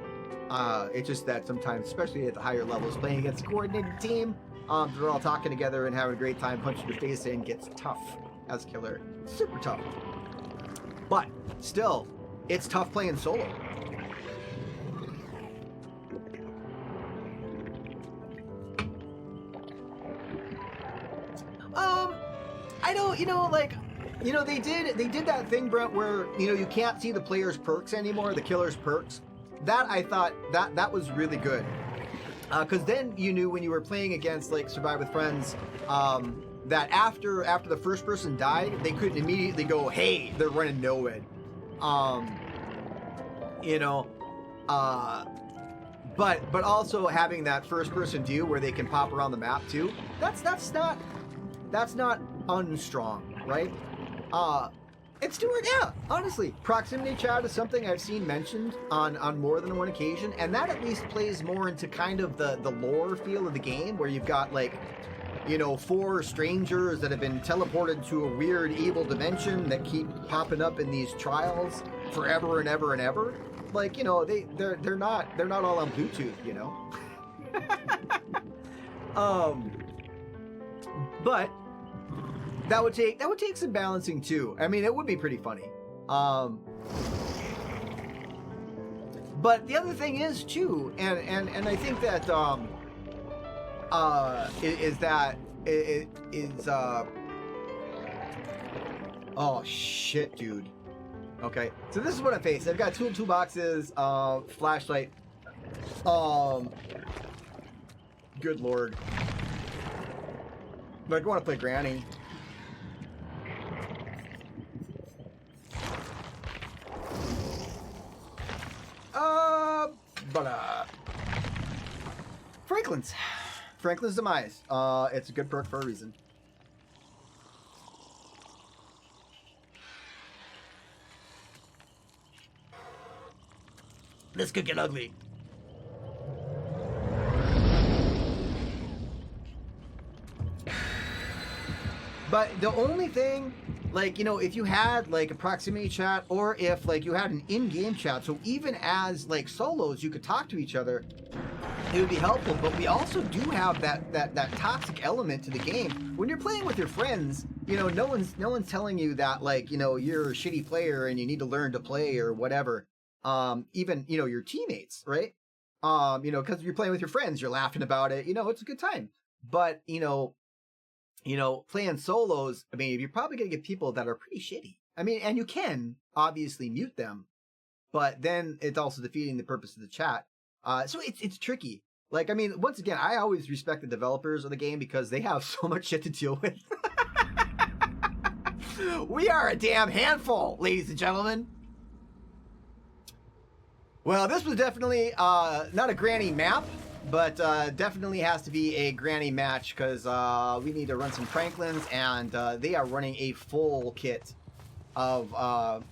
It's just that sometimes, especially at the higher levels, playing against a coordinated team, they're all talking together and having a great time, punching your face in, gets tough as a killer. Super tough. But still, it's tough playing solo. I don't, you know, like, you know, they did that thing, Brent, where, you know, you can't see the player's perks anymore, the killer's perks. That, I thought, that was really good. Because then you knew when you were playing against, like, Survive with Friends, that after the first person died, they couldn't immediately go, hey, they're running NOED. You know, but also having that first person view where they can pop around the map too. That's not unstrong, right? It's Stuart, yeah, honestly. Proximity chat is something I've seen mentioned on more than one occasion, and that at least plays more into kind of the lore feel of the game, where you've got, like, you know, 4 strangers that have been teleported to a weird evil dimension that keep popping up in these trials forever and ever and ever. Like, you know, they're not all on Bluetooth, you know. But that would take some balancing too. I mean, it would be pretty funny. But the other thing is too, and I think that oh shit, dude. Okay, so this is what I face. I've got two boxes, flashlight. Good lord. Like, I want to play Granny. Franklin's Demise. It's a good perk for a reason. This could get ugly. But the only thing, like, you know, if you had like a proximity chat, or if like you had an in-game chat, so even as like solos you could talk to each other, it would be helpful. But we also do have that toxic element to the game. When you're playing with your friends, you know, no one's telling you that, like, you know, you're a shitty player and you need to learn to play or whatever. Even, you know, your teammates, right? You know, because you're playing with your friends, you're laughing about it, you know, it's a good time. But, you know, playing solos, I mean, you're probably going to get people that are pretty shitty. I mean, and you can obviously mute them, but then it's also defeating the purpose of the chat. So it's tricky. Like, I mean, once again, I always respect the developers of the game because they have so much shit to deal with. We are a damn handful, ladies and gentlemen. Well, this was definitely not a granny map, but definitely has to be a granny match because we need to run some Franklins, and they are running a full kit of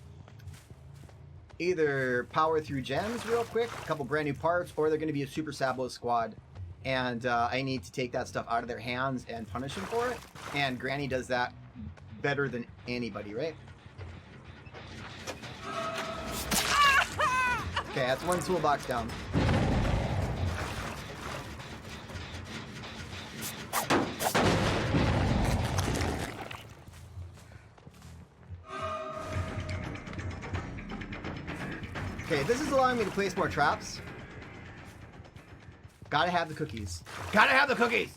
either power through gens real quick, a couple brand new parts, or they're going to be a super Sabo squad, and I need to take that stuff out of their hands and punish them for it, and Granny does that better than anybody, right? Okay, that's one toolbox down. Okay, this is allowing me to place more traps. Gotta have the cookies. Gotta have the cookies!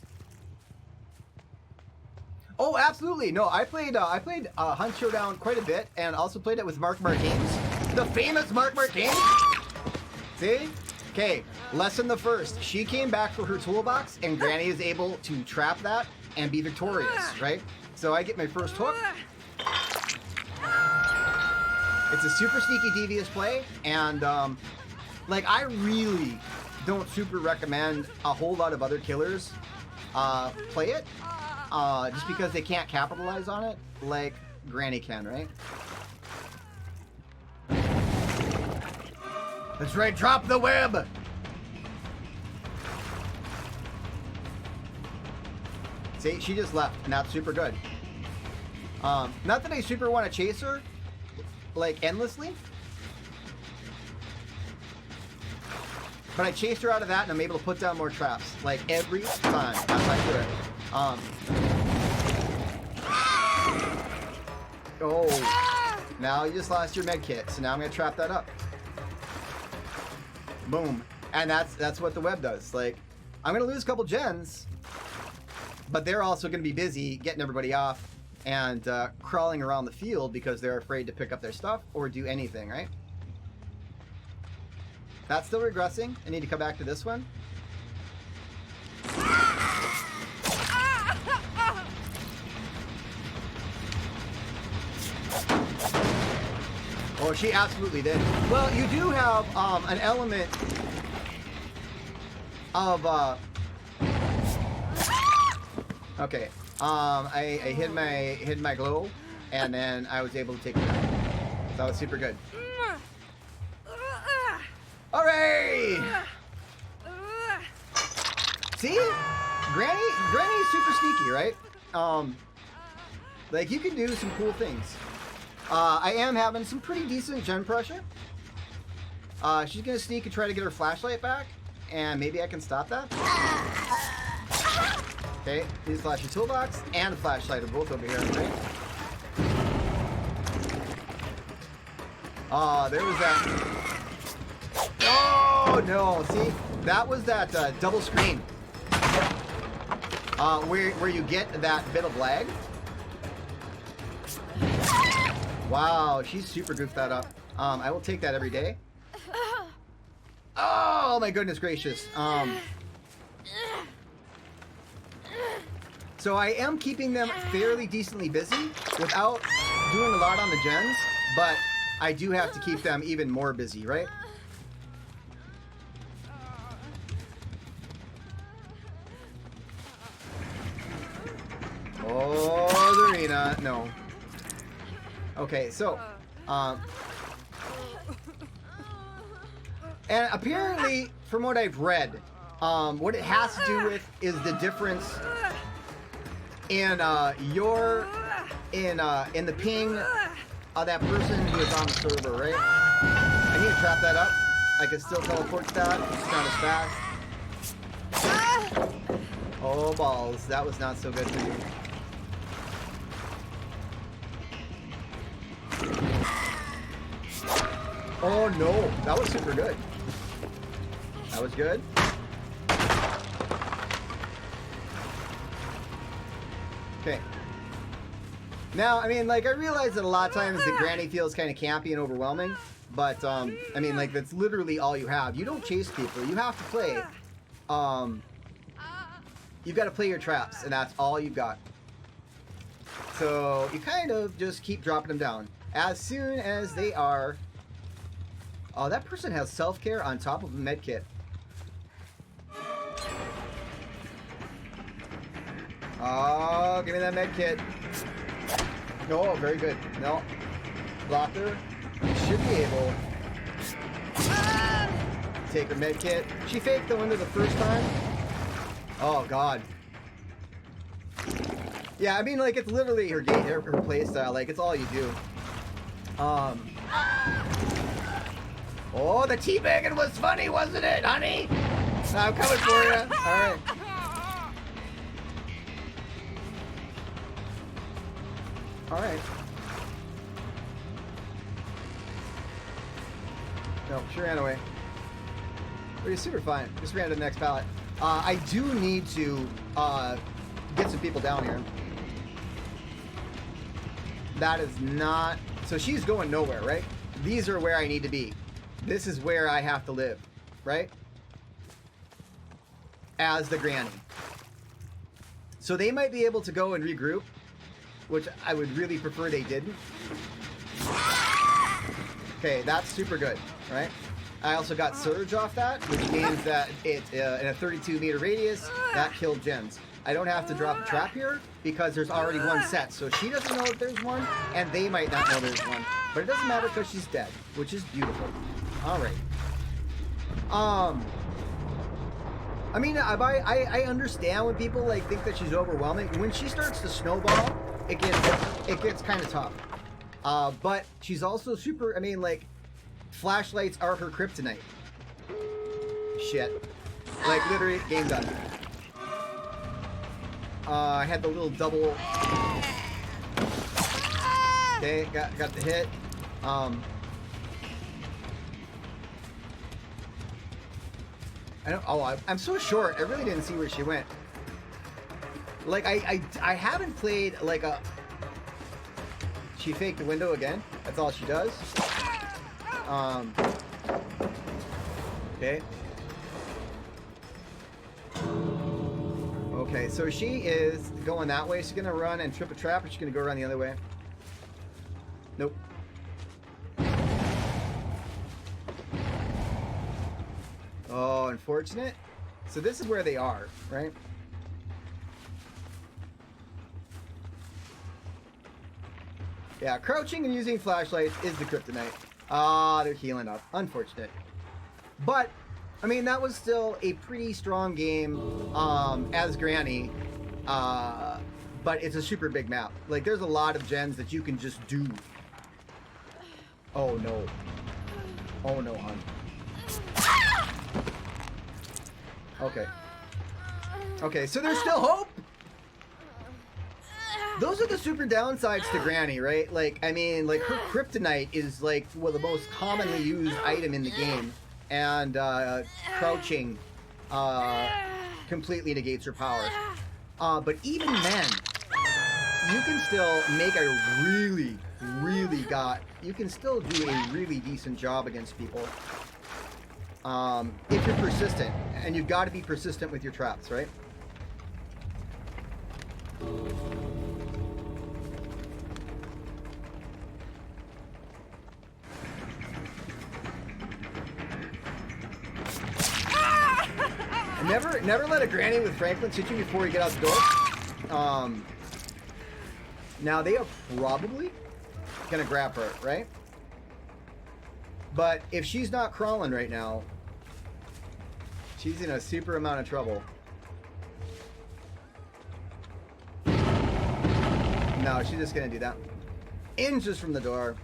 Oh, absolutely. No, I played Hunt Showdown quite a bit, and also played it with Mark Games. The famous Mark Games! See? Okay, lesson the first. She came back for her toolbox, and Granny is able to trap that and be victorious, right? So I get my first hook. It's a super sneaky, devious play, and like, I really don't super recommend a whole lot of other killers play it, just because they can't capitalize on it like Granny can, right? That's right, drop the web! See, she just left, and that's super good. Not that I super want to chase her, like, endlessly. But I chased her out of that, and I'm able to put down more traps, like, every time. That's how I do it. Oh. Now you just lost your med kit, so now I'm going to trap that up. Boom. And that's what the web does. Like, I'm going to lose a couple gens, but they're also going to be busy getting everybody off and crawling around the field because they're afraid to pick up their stuff or do anything, right? That's still regressing. I need to come back to this one. Oh, she absolutely did. Well, you do have an element of okay. I hid my glow, and then I was able to take it down. So that was super good. Alright! See? Granny's super sneaky, right? Like, you can do some cool things. I am having some pretty decent gen pressure. She's gonna sneak and try to get her flashlight back, and maybe I can stop that. Okay, please flash your toolbox and the flashlight are both over here, right? There was that. Oh no! See, that was that double screen. Where you get that bit of lag. Wow, she's super goofed that up. I will take that every day. Oh my goodness gracious. So I am keeping them fairly decently busy without doing a lot on the gens, but I do have to keep them even more busy, right? Oh, the arena. No. Okay, so, and apparently, from what I've read, what it has to do with is the difference in in the ping of that person who is on the server, right? I need to trap that up. I can still teleport to that. It's not as fast. Oh balls, that was not so good for you. Oh no, that was super good. That was good. Okay. Now, I mean, like, I realize that a lot of times the granny feels kind of campy and overwhelming, but, I mean, like, that's literally all you have. You don't chase people. You have to play. You've got to play your traps, and that's all you've got. So, you kind of just keep dropping them down. As soon as they are... Oh, that person has self-care on top of a med kit. Oh, give me that med kit. Oh, very good. No. Blocked her. Should be able to take her med kit. She faked the window the first time. Oh, God. Yeah, I mean, like, it's literally her game, her play style. Like, it's all you do. Oh, the teabagging was funny, wasn't it, honey? I'm coming for you. All right. All right. No, she ran away. But you're super fine. Just ran to the next pallet. I do need to get some people down here. That is not... So she's going nowhere, right? These are where I need to be. This is where I have to live, right? As the granny. So they might be able to go and regroup, which I would really prefer they didn't. Okay, that's super good, right? I also got Surge off that, which means that it, in a 32-meter radius, that killed gens. I don't have to drop a trap here because there's already one set. So she doesn't know that there's one, and they might not know there's one. But it doesn't matter because she's dead, which is beautiful. All right. I mean, I understand when people like think that she's overwhelming. When she starts to snowball, it gets kind of tough. But she's also super. I mean, like, flashlights are her kryptonite. Shit. Like, literally, game done. I had the little double. Okay, got the hit. I don't. Oh, I'm so short. I really didn't see where she went. Like, I haven't played like a. She faked the window again. That's all she does. Okay. Okay, so she is going that way. She's gonna run and trip a trap, or she's gonna go around the other way. Nope. how unfortunate. So this is where they are, right? Yeah, crouching and using flashlights is the kryptonite. Ah, they're healing up. Unfortunate. But, I mean, that was still a pretty strong game as Granny. But it's a super big map. Like, there's a lot of gens that you can just do. Oh, no. Oh, no, hon. Okay. Okay, so there's still hope? Those are the super downsides to Granny, right? Like, I mean, like, her kryptonite is, like, well, the most commonly used item in the game. And, crouching, completely negates her powers. But even then, you can still make a you can still do a really decent job against people. If you're persistent. And you've got to be persistent with your traps, right? Never let a Granny with Franklin hit you before you get out the door. Now they are probably gonna grab her, right? But if she's not crawling right now, she's in a super amount of trouble. No, she's just gonna do that. Inches from the door.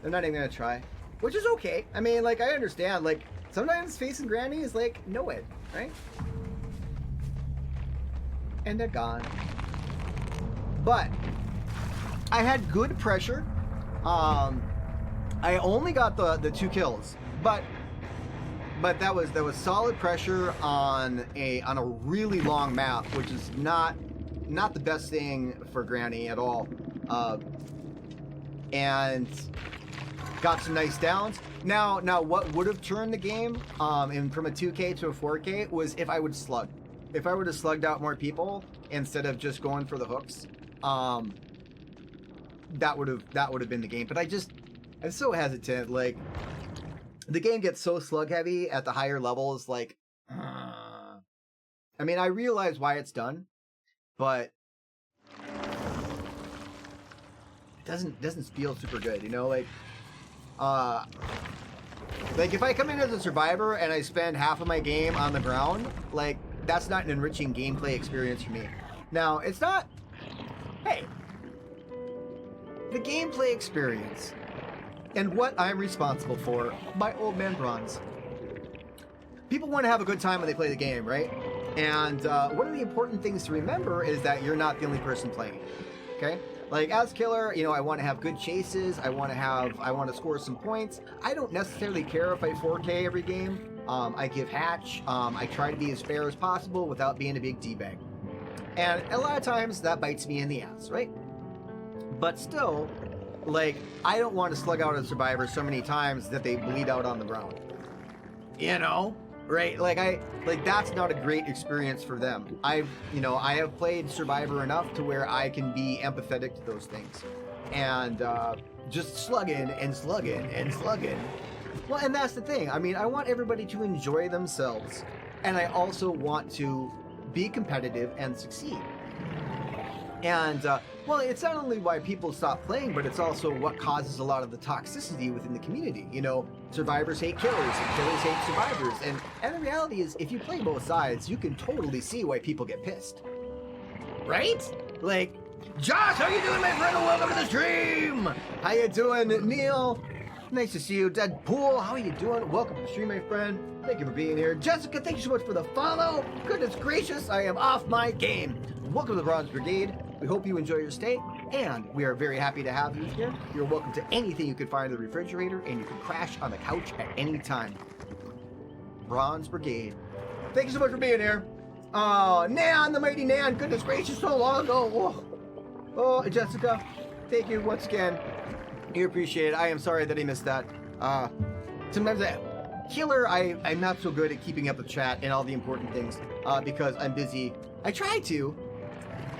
They're not even gonna try. Which is okay. I mean, like, I understand. Like, sometimes facing Granny is like, no it, right? And they're gone. But I had good pressure. I only got the 2 kills, but that was solid pressure on a really long map, which is not the best thing for Granny at all. And got some nice downs. Now what would have turned the game and from a 2K to a 4K was if I would slug. If I would have slugged out more people instead of just going for the hooks, that would have been the game. But I'm so hesitant. Like, the game gets so slug heavy at the higher levels. Like, I mean, I realize why it's done, but it doesn't feel super good. You know, like if I come in as a survivor and I spend half of my game on the ground, like, that's not an enriching gameplay experience for me. Now, it's not... Hey, the gameplay experience and what I'm responsible for by OldManBronze. People want to have a good time when they play the game, right? And one of the important things to remember is that you're not the only person playing, okay? Like, as killer, you know, I want to have good chases. I want to score some points. I don't necessarily care if I 4K every game. I give hatch. I try to be as fair as possible without being a big D-bag. And a lot of times that bites me in the ass, right? But still, like, I don't want to slug out a survivor so many times that they bleed out on the ground. You know? Right? Like, that's not a great experience for them. I have played Survivor enough to where I can be empathetic to those things. And just slugging and slugging and slugging. Well, and that's the thing. I mean, I want everybody to enjoy themselves. And I also want to be competitive and succeed. And, well, it's not only why people stop playing, but it's also what causes a lot of the toxicity within the community. You know, survivors hate killers, and killers hate survivors. And the reality is, if you play both sides, you can totally see why people get pissed. Right? Like, Josh, how you doing, my friend? Welcome to the stream! How you doing, Neil? Nice to see you. Deadpool, how are you doing? Welcome to the stream, my friend. Thank you for being here. Jessica, thank you so much for the follow. Goodness gracious, I am off my game. Welcome to the Bronze Brigade. We hope you enjoy your stay, and we are very happy to have you here. You're welcome to anything you can find in the refrigerator, and you can crash on the couch at any time. Bronze Brigade. Thank you so much for being here. Oh, Nan, the mighty Nan. Goodness gracious, so long ago. Oh, Jessica, thank you once again. You appreciate it. I am sorry that I missed that. Sometimes Killer, I'm not so good at keeping up with chat and all the important things because I'm busy. I try to.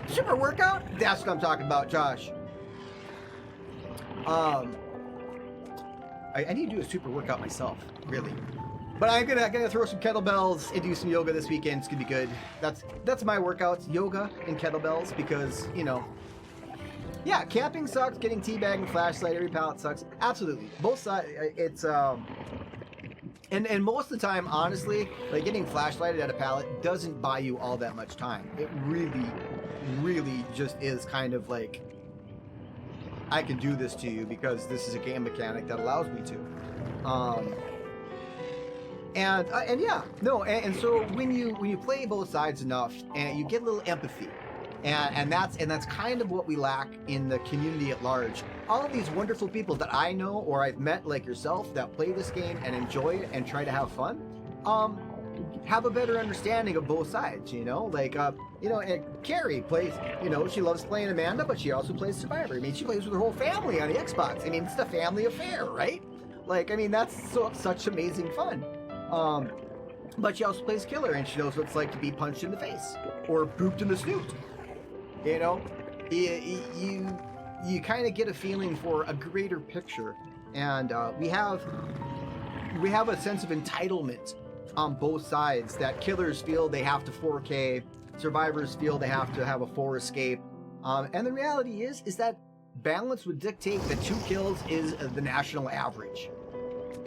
Super workout? That's what I'm talking about, Josh. I need to do a super workout myself, really. But I'm gonna throw some kettlebells and do some yoga this weekend. It's gonna be good. That's my workouts, yoga and kettlebells, because, you know, yeah, camping sucks. Getting teabag and flashlight every pallet sucks. Absolutely, both sides. It's and most of the time, honestly, like getting flashlighted at a pallet doesn't buy you all that much time. It really just is kind of like, I can do this to you because this is a game mechanic that allows me to. And yeah, no, and so when you play both sides enough, and you get a little empathy, and that's kind of what we lack in the community at large. All of these wonderful people that I know or I've met, like yourself, that play this game and enjoy it and try to have fun, have a better understanding of both sides. You know, like you know, and Carrie plays. You know, she loves playing Amanda, but she also plays Survivor. I mean, she plays with her whole family on the Xbox. I mean, it's a family affair, right? Like, I mean, that's such amazing fun. But she also plays Killer, and she knows what it's like to be punched in the face or booped in the snoot. You know, you kind of get a feeling for a greater picture, and we have a sense of entitlement on both sides. That killers feel they have to 4K, survivors feel they have to have a 4 escape, and the reality is that balance would dictate that 2 kills is the national average.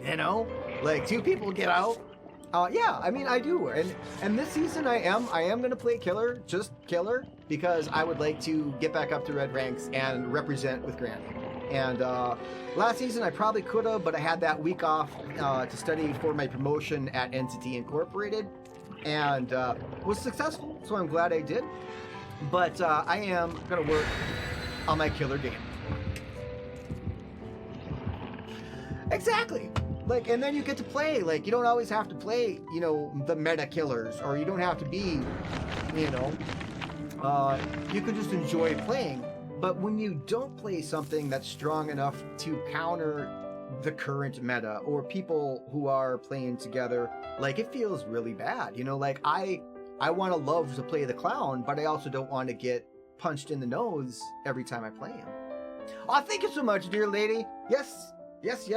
You know, like 2 people get out. Yeah, I mean, I do, and this season I am gonna play Killer, just Killer, because I would like to get back up to red ranks and represent with Granny. And last season I probably could have, but I had that week off to study for my promotion at Entity Incorporated, and was successful, so I'm glad I did. But I am gonna work on my Killer game. Exactly. Like, and then you get to play, like, you don't always have to play, you know, the meta killers, or you don't have to be, you know, you can just enjoy playing. But when you don't play something that's strong enough to counter the current meta, or people who are playing together, like, it feels really bad. You know, like, I want to love to play the clown, but I also don't want to get punched in the nose every time I play him. Oh, thank you so much, dear lady. Yes,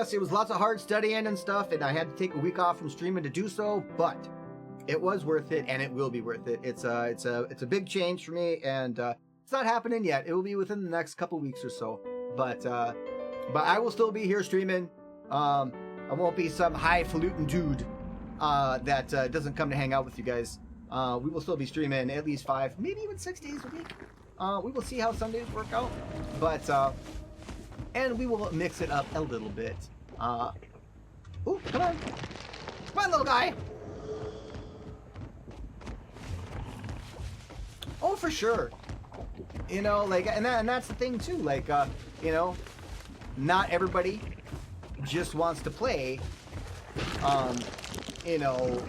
it was lots of hard studying and stuff, and I had to take a week off from streaming to do so, but it was worth it, and it will be worth it. It's a big change for me, and it's not happening yet. It will be within the next couple weeks or so, but I will still be here streaming. I won't be some highfalutin dude that doesn't come to hang out with you guys. We will still be streaming at least 5, maybe even 6 days a week. We will see how some days work out, but and we will mix it up a little bit. Ooh, come on, little guy. Oh, for sure. You know, like, and that's the thing too. Like, you know, not everybody just wants to play. You know,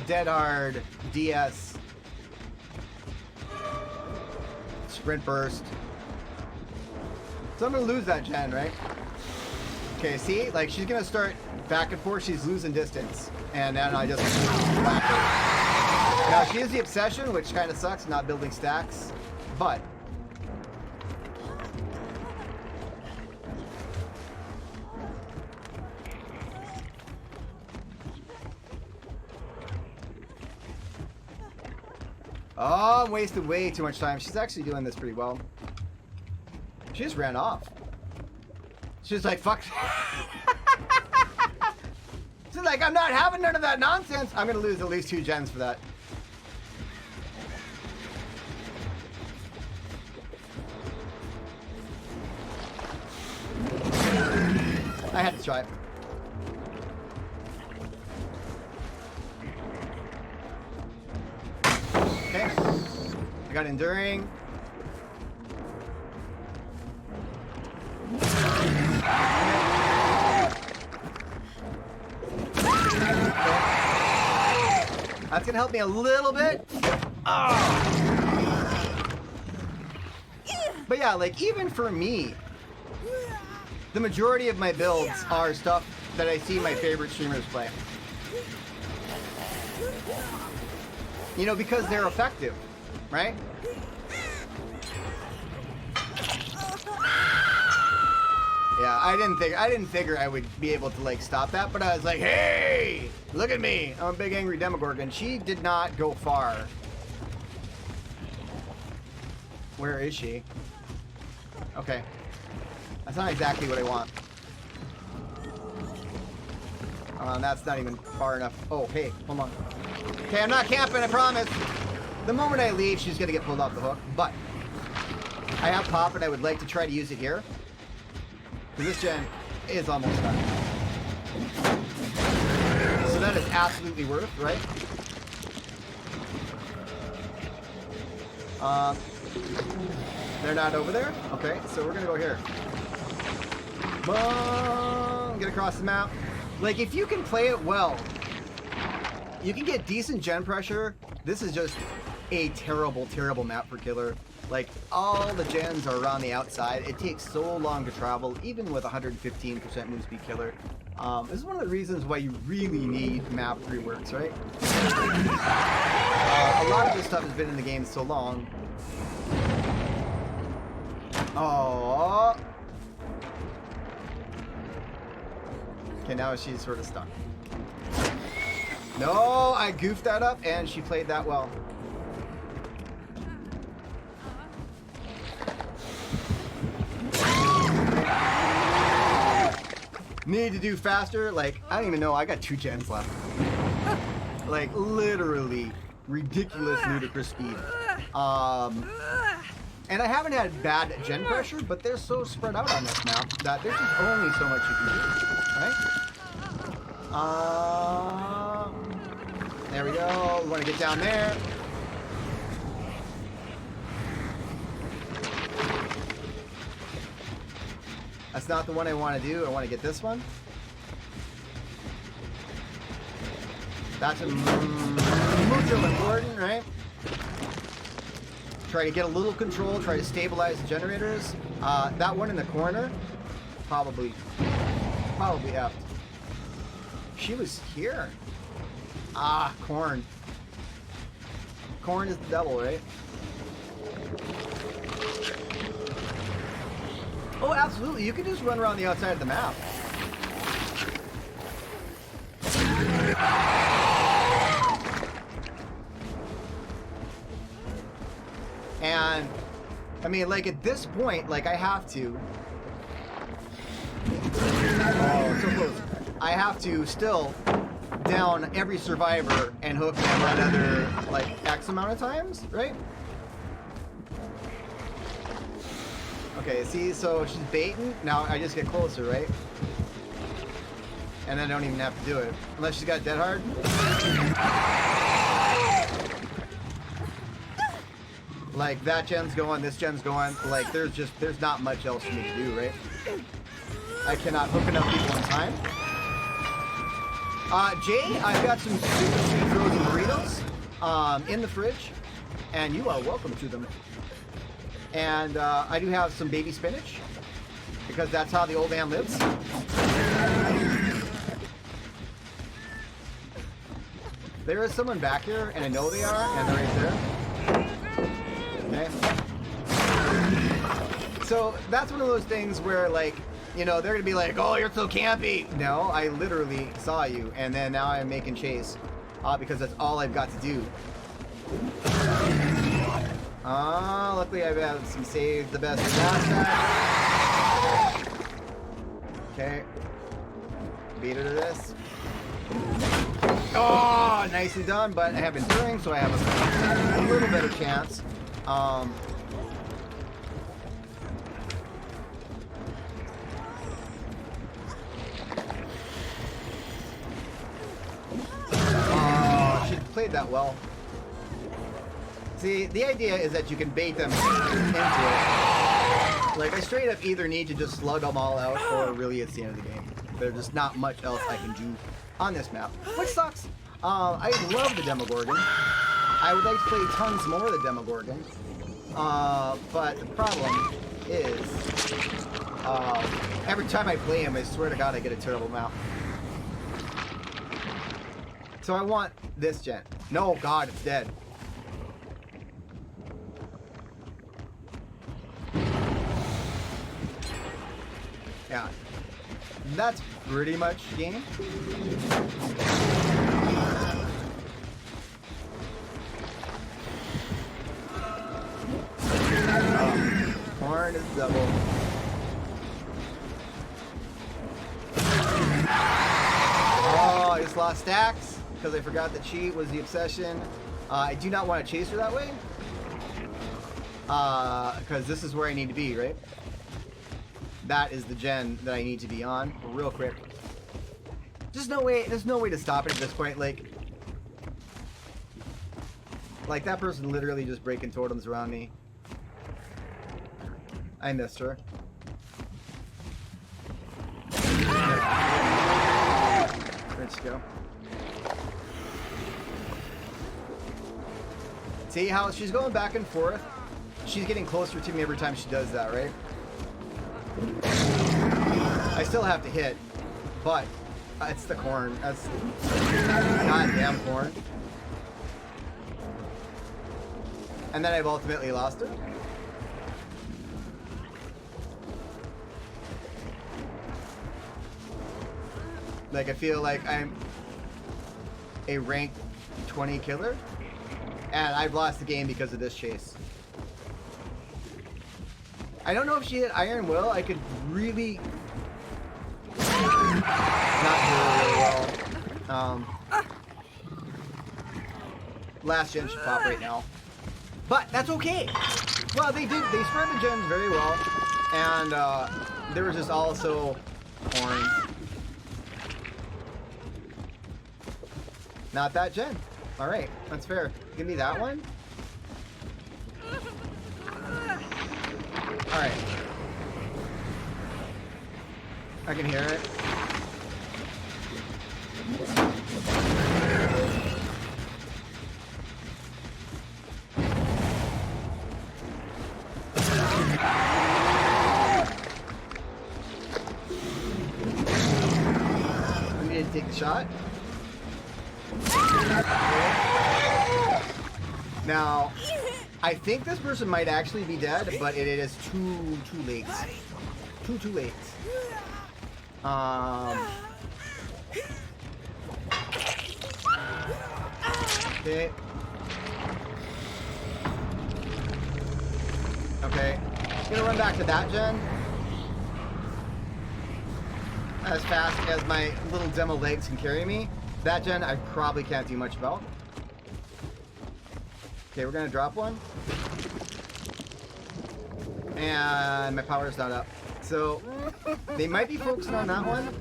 Dead Hard, DS, Sprint Burst. So I'm gonna lose that gen, right? Okay, see? Like, she's gonna start back and forth. She's losing distance. And then I just back her. Now, she has the obsession, which kind of sucks, not building stacks. But oh, I'm wasting way too much time. She's actually doing this pretty well. She just ran off. She's like, fuck. She's like, I'm not having none of that nonsense. I'm gonna lose at least 2 gens for that. I had to try it. Okay. I got enduring. That's gonna help me a little bit. Oh. But yeah, like, even for me, the majority of my builds are stuff that I see my favorite streamers play. You know, because they're effective, right? Yeah, I didn't figure I would be able to like stop that, but I was like, hey, look at me. I'm a big angry Demogorgon. She did not go far. Where is she? Okay. That's not exactly what I want. That's not even far enough. Oh, hey, hold on. Okay, I'm not camping, I promise. The moment I leave, she's gonna get pulled off the hook, but I have pop and I would like to try to use it here. Because this gen is almost done. So that is absolutely worth, right? They're not over there? Okay, so we're gonna go here. Boom! Get across the map. Like, if you can play it well, you can get decent gen pressure. This is just a terrible, terrible map for killer. Like, all the gens are around the outside. It takes so long to travel, even with 115% move speed killer. This is one of the reasons why you really need map reworks, right? A lot of this stuff has been in the game so long. Oh. Okay, now she's sort of stuck. No, I goofed that up, and she played that well. Need to do faster. Like, I don't even know. I got 2 gens left. Like, literally ridiculous, ludicrous speed. And I haven't had bad gen pressure, but they're so spread out on this map that there's just only so much you can do, right? There we go. We want to get down there. That's not the one I want to do. I want to get this one. That's mucho important, right? Try to get a little control, try to stabilize the generators. That one in the corner, probably effed. She was here. Ah, corn. Corn is the devil, right? Oh, absolutely. You can just run around the outside of the map. And, I mean, like, at this point, like, I have to... Oh, so close. I have to still down every survivor and hook them another, like, X amount of times, right? Okay, see, so she's baiting. Now I just get closer, right? And I don't even have to do it. Unless she's got dead hard. Like, that gen's going, this gen's going. Like, there's not much else for me to do, right? I cannot hook enough people in time. Jay, I've got some super sweet frozen burritos in the fridge. And you are welcome to them. And I do have some baby spinach, because that's how the old man lives. There is someone back here, and I know they are, and they're right there. Okay. So that's one of those things where, like, you know, they're gonna be like, "Oh, you're so campy." No, I literally saw you, and then now I'm making chase, because that's all I've got to do. Luckily I've had some save the best last time. Okay. Beat her to this. Oh, nicely done, but I have enduring, so I have a little better chance. Oh, she played that well. See, the idea is that you can bait them into it. Like, I straight up either need to just slug them all out, or really it's the end of the game. There's just not much else I can do on this map, which sucks. I love the Demogorgon. I would like to play tons more of the Demogorgon. But the problem is, every time I play him, I swear to God I get a terrible map. So I want this gen. No, God, it's dead. Yeah. That's pretty much game. Horn is double. Oh, I just lost stacks because I forgot that cheat was the obsession. I do not want to chase her that way. Because this is where I need to be, right? That is the gen that I need to be on real quick. There's no way to stop it at this point. Like that person literally just breaking totems around me. I missed her. Where'd she go? See how she's going back and forth? She's getting closer to me every time she does that, right? I still have to hit, but it's the corn. That's goddamn corn. And then I've ultimately lost her. Like, I feel like I'm a rank 20 killer, and I've lost the game because of this chase. I don't know if she hit Iron Will. I could really not do really well. Last gen should pop right now, but that's okay. Well, they did. They spread the gens very well, and there was just also orange. Not that gen. All right, that's fair. Give me that one. All right. I can hear it. I need to take the shot. Now, I think this person might actually be dead, but it is too late. Too late. Okay. Okay. Gonna run back to that gen. As fast as my little demo legs can carry me. That gen I probably can't do much about. Okay, we're gonna drop one. And my power's not up. So, they might be focusing on that one.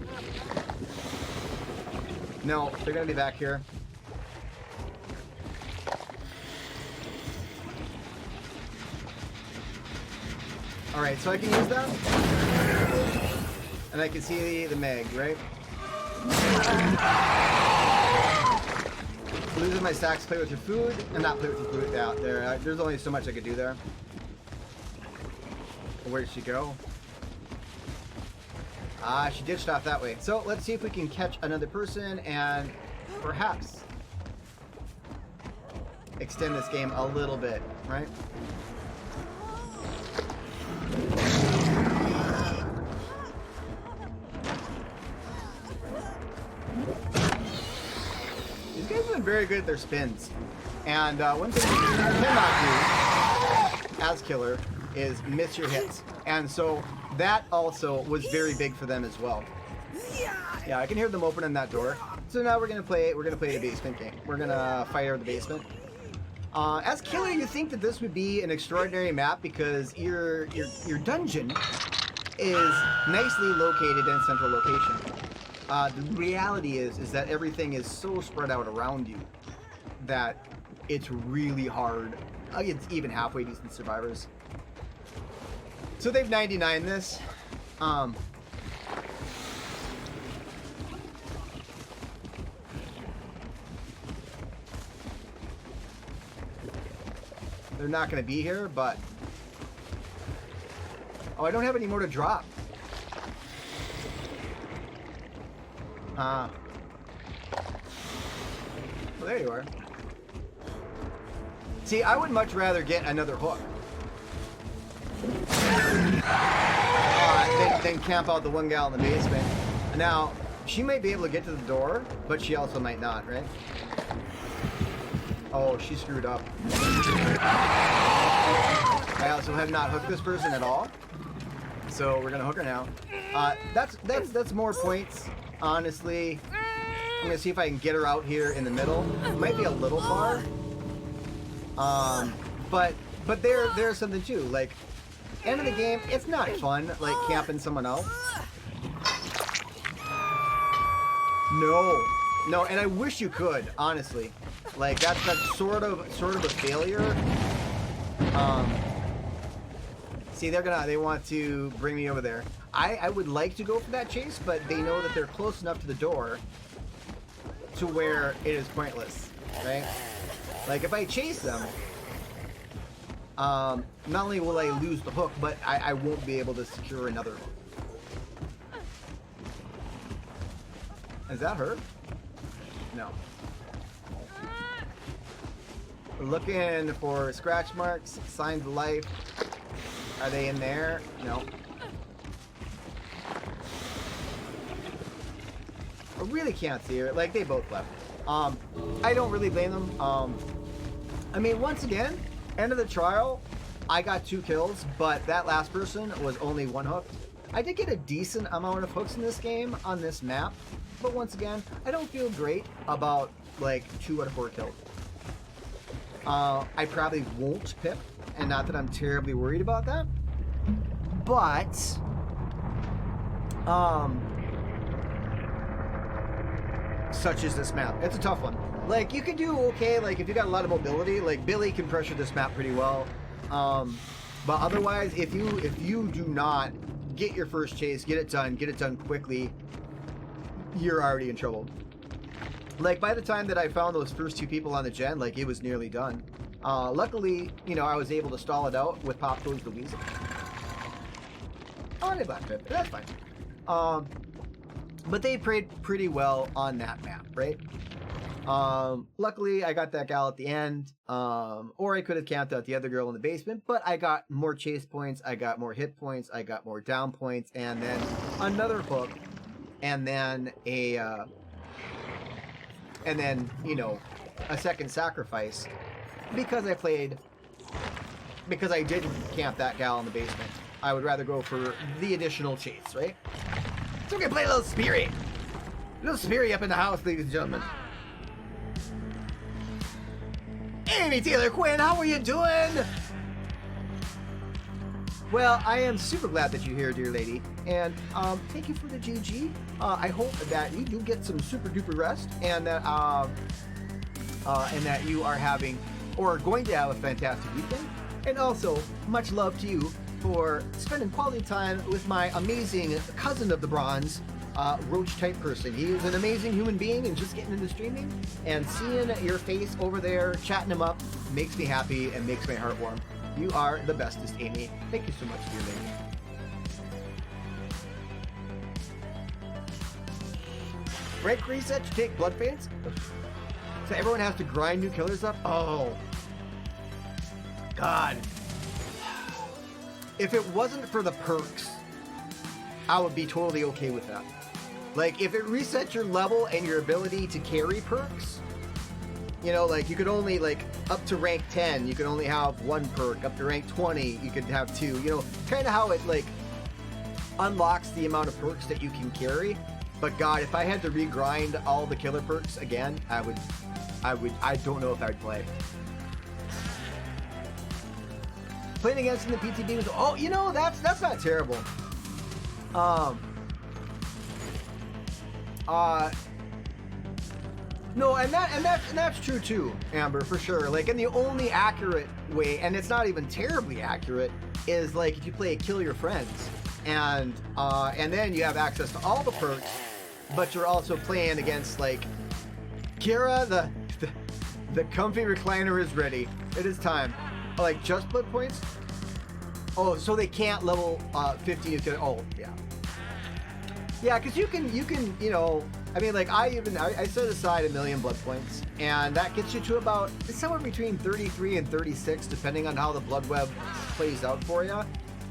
No, they're gonna be back here. Alright, so I can use that. And I can see the Meg, right? Losing my stacks, play with your food, and not play with your food out there. There's only so much I could do there. Where did she go? Ah, she ditched off that way. So let's see if we can catch another person and perhaps extend this game a little bit, right? These guys have been very good at their spins. And one thing you cannot do as killer is miss your hits. And so that also was very big for them as well. Yeah, I can hear them opening that door. So now we're gonna play the basement game. We're gonna fight over the basement. As killer, you think that this would be an extraordinary map because your dungeon is nicely located in a central location. The reality is that everything is so spread out around you that it's really hard. It's even halfway decent survivors. So they've 99 this. They're not going to be here, but... Oh, I don't have any more to drop. Well, there you are. See, I would much rather get another hook. then camp out the one gal in the basement. Now, she might be able to get to the door, but she also might not, right? Oh, she screwed up. I also have not hooked this person at all, so we're gonna hook her now. That's more points, honestly. I'm gonna see if I can get her out here in the middle. It might be a little far, but there's something too. Like, end of the game, it's not fun like camping someone else. No, and I wish you could, honestly. Like that's sort of a failure. See, they want to bring me over there. I would like to go for that chase, but they know that they're close enough to the door to where it is pointless, right? Like if I chase them, not only will I lose the hook, but I won't be able to secure another hook. Is that her? No. Looking for scratch marks, signs of life. Are they in there? No. I really can't see her. Like, they both left. I don't really blame them. I mean, once again, end of the trial, I got 2 kills, but that last person was only 1 hook. I did get a decent amount of hooks in this game on this map, but once again, I don't feel great about like 2 out of 4 kills. I probably won't pip, and not that I'm terribly worried about that, but such is this map. It's a tough one. Like, you can do okay, like if you got a lot of mobility, like Billy can pressure this map pretty well. But otherwise, if you do not get your first chase, get it done quickly, you're already in trouble. Like, by the time that I found those first 2 people on the gen, like, it was nearly done. Luckily, you know, I was able to stall it out with Pop Goes the Weasel. Oh, they black pip. That's fine. But they played pretty well on that map, right? Luckily, I got that gal at the end, or I could have camped out the other girl in the basement, but I got more chase points, I got more hit points, I got more down points, and then another hook, and then you know, a second sacrifice, because I didn't camp that gal in the basement. I would rather go for the additional chase, right? So we can play a little Speary. A little Speary up in the house, ladies and gentlemen. Amy Taylor Quinn, how are you doing? Well, I am super glad that you're here, dear lady. And thank you for the GG. I hope that you do get some super duper rest, and that you are having or going to have a fantastic weekend. And also, much love to you for spending quality time with my amazing cousin of the bronze, Roach type person. He is an amazing human being, and just getting into streaming and seeing your face over there, chatting him up, makes me happy and makes my heart warm. You are the bestest, Amy. Thank you so much, dear lady. Rank reset to take blood fades? So everyone has to grind new killers up? Oh. God. If it wasn't for the perks, I would be totally okay with that. Like, if it resets your level and your ability to carry perks, you know, like, you could only, like, up to rank 10, you could only have 1 perk. Up to rank 20, you could have 2. You know, kind of how it, like, unlocks the amount of perks that you can carry. But God, if I had to regrind all the killer perks again, I don't know if I'd play. Playing against in the PTB was, oh, you know, that's not terrible. No, and that's true too, Amber, for sure. Like, and the only accurate way, and it's not even terribly accurate, is like if you play Kill Your Friends, and then you have access to all the perks, but you're also playing against like Kira, the comfy recliner is ready. It is time. Like, just blood points? Oh, so they can't level 50 to, oh, yeah. Yeah, because you can, you know, I mean, like, I set aside 1,000,000 blood points, and that gets you to about, it's somewhere between 33 and 36, depending on how the blood web plays out for you.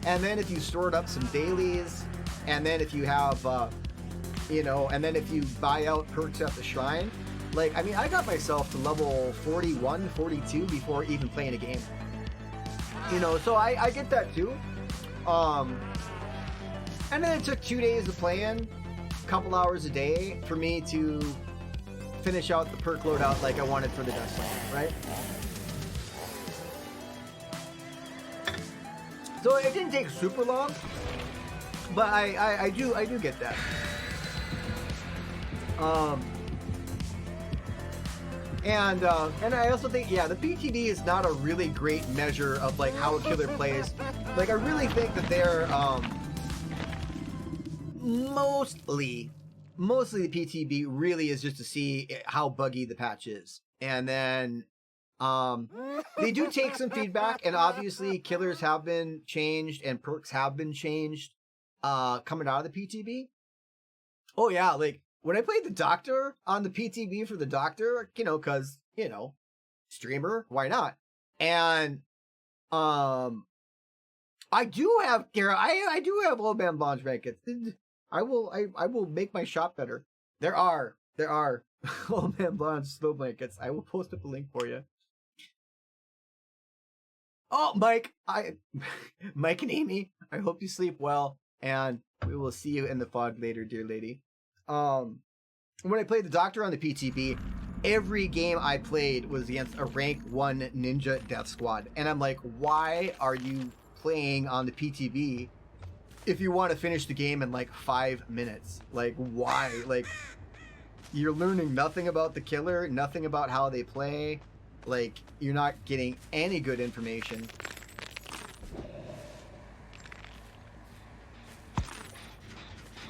And then if you stored up some dailies, and then if you have, you know, and then if you buy out perks at the shrine, like, I mean, I got myself to level 41, 42 before even playing a game. You know, so I get that too. And then it took 2 days of playing, a couple hours a day, for me to finish out the perk loadout like I wanted for the Dust Lane, right? So it didn't take super long, but I do get that. And I also think, yeah, the PTB is not a really great measure of like how a killer plays. Like, I really think that they're mostly the PTB really is just to see how buggy the patch is, and then they do take some feedback, and obviously killers have been changed and perks have been changed coming out of the PTB. Oh yeah, like when I played the Doctor on the PTB for the Doctor, you know, because, you know, streamer, why not? And I do have, Kara, I do have OldManBronze brackets. I will make my shop better. There are OldManBronze snow blankets. I will post up a link for you. Oh, Mike, Mike and Amy, I hope you sleep well, and we will see you in the fog later, dear lady. When I played the Doctor on the PTB, every game I played was against a rank 1 ninja death squad, and I'm like, why are you playing on the PTB if you want to finish the game in like 5 minutes? Like, why? Like, you're learning nothing about the killer, nothing about how they play. Like, you're not getting any good information.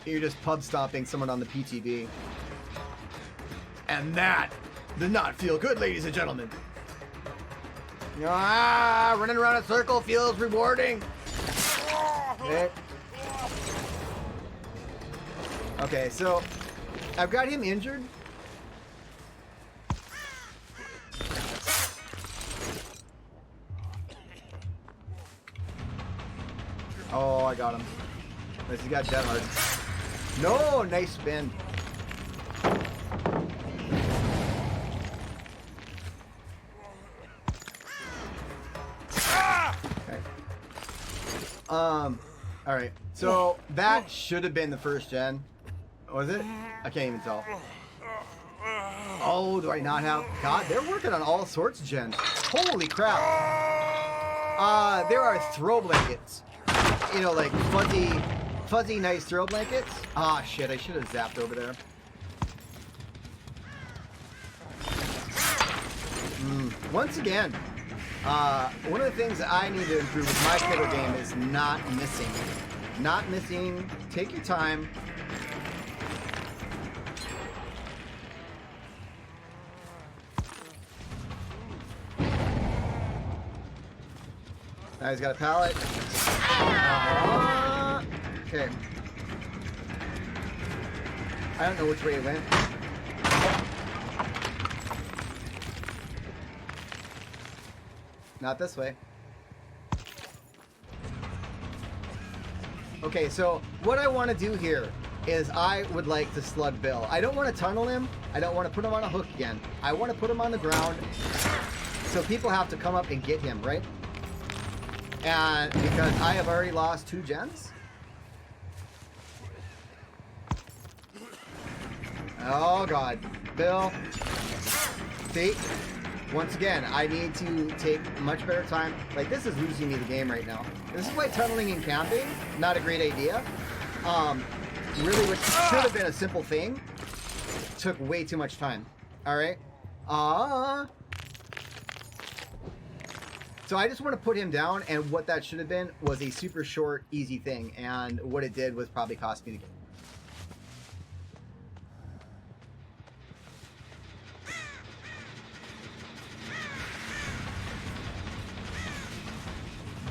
You're just pub stomping someone on the PTB. And that did not feel good, ladies and gentlemen. Ah, running around a circle feels rewarding. Okay, so I've got him injured. Oh, I got him. Nice, he got dead hard. No, nice spin. Okay. All right. So that should have been the first gen. Was it? I can't even tell. Oh, do I not have? God, they're working on all sorts of gens. Holy crap. There are throw blankets. You know, like fuzzy, nice throw blankets. Ah, shit, I should have zapped over there. Once again, one of the things that I need to improve with my killer game is not missing. Not missing. Take your time. Now he's got a pallet. Okay. I don't know which way it went. Not this way. Okay, so what I want to do here is I would like to slug Bill. I don't want to tunnel him. I don't want to put him on a hook again. I want to put him on the ground so people have to come up and get him, right? And because I have already lost 2 gens. Oh god. Bill. See? Once again, I need to take much better time. Like, this is losing me the game right now. This is why tunneling and camping, not a great idea. Really, which should have been a simple thing, took way too much time. Alright? So I just want to put him down, and what that should have been was a super short, easy thing, and what it did was probably cost me the game.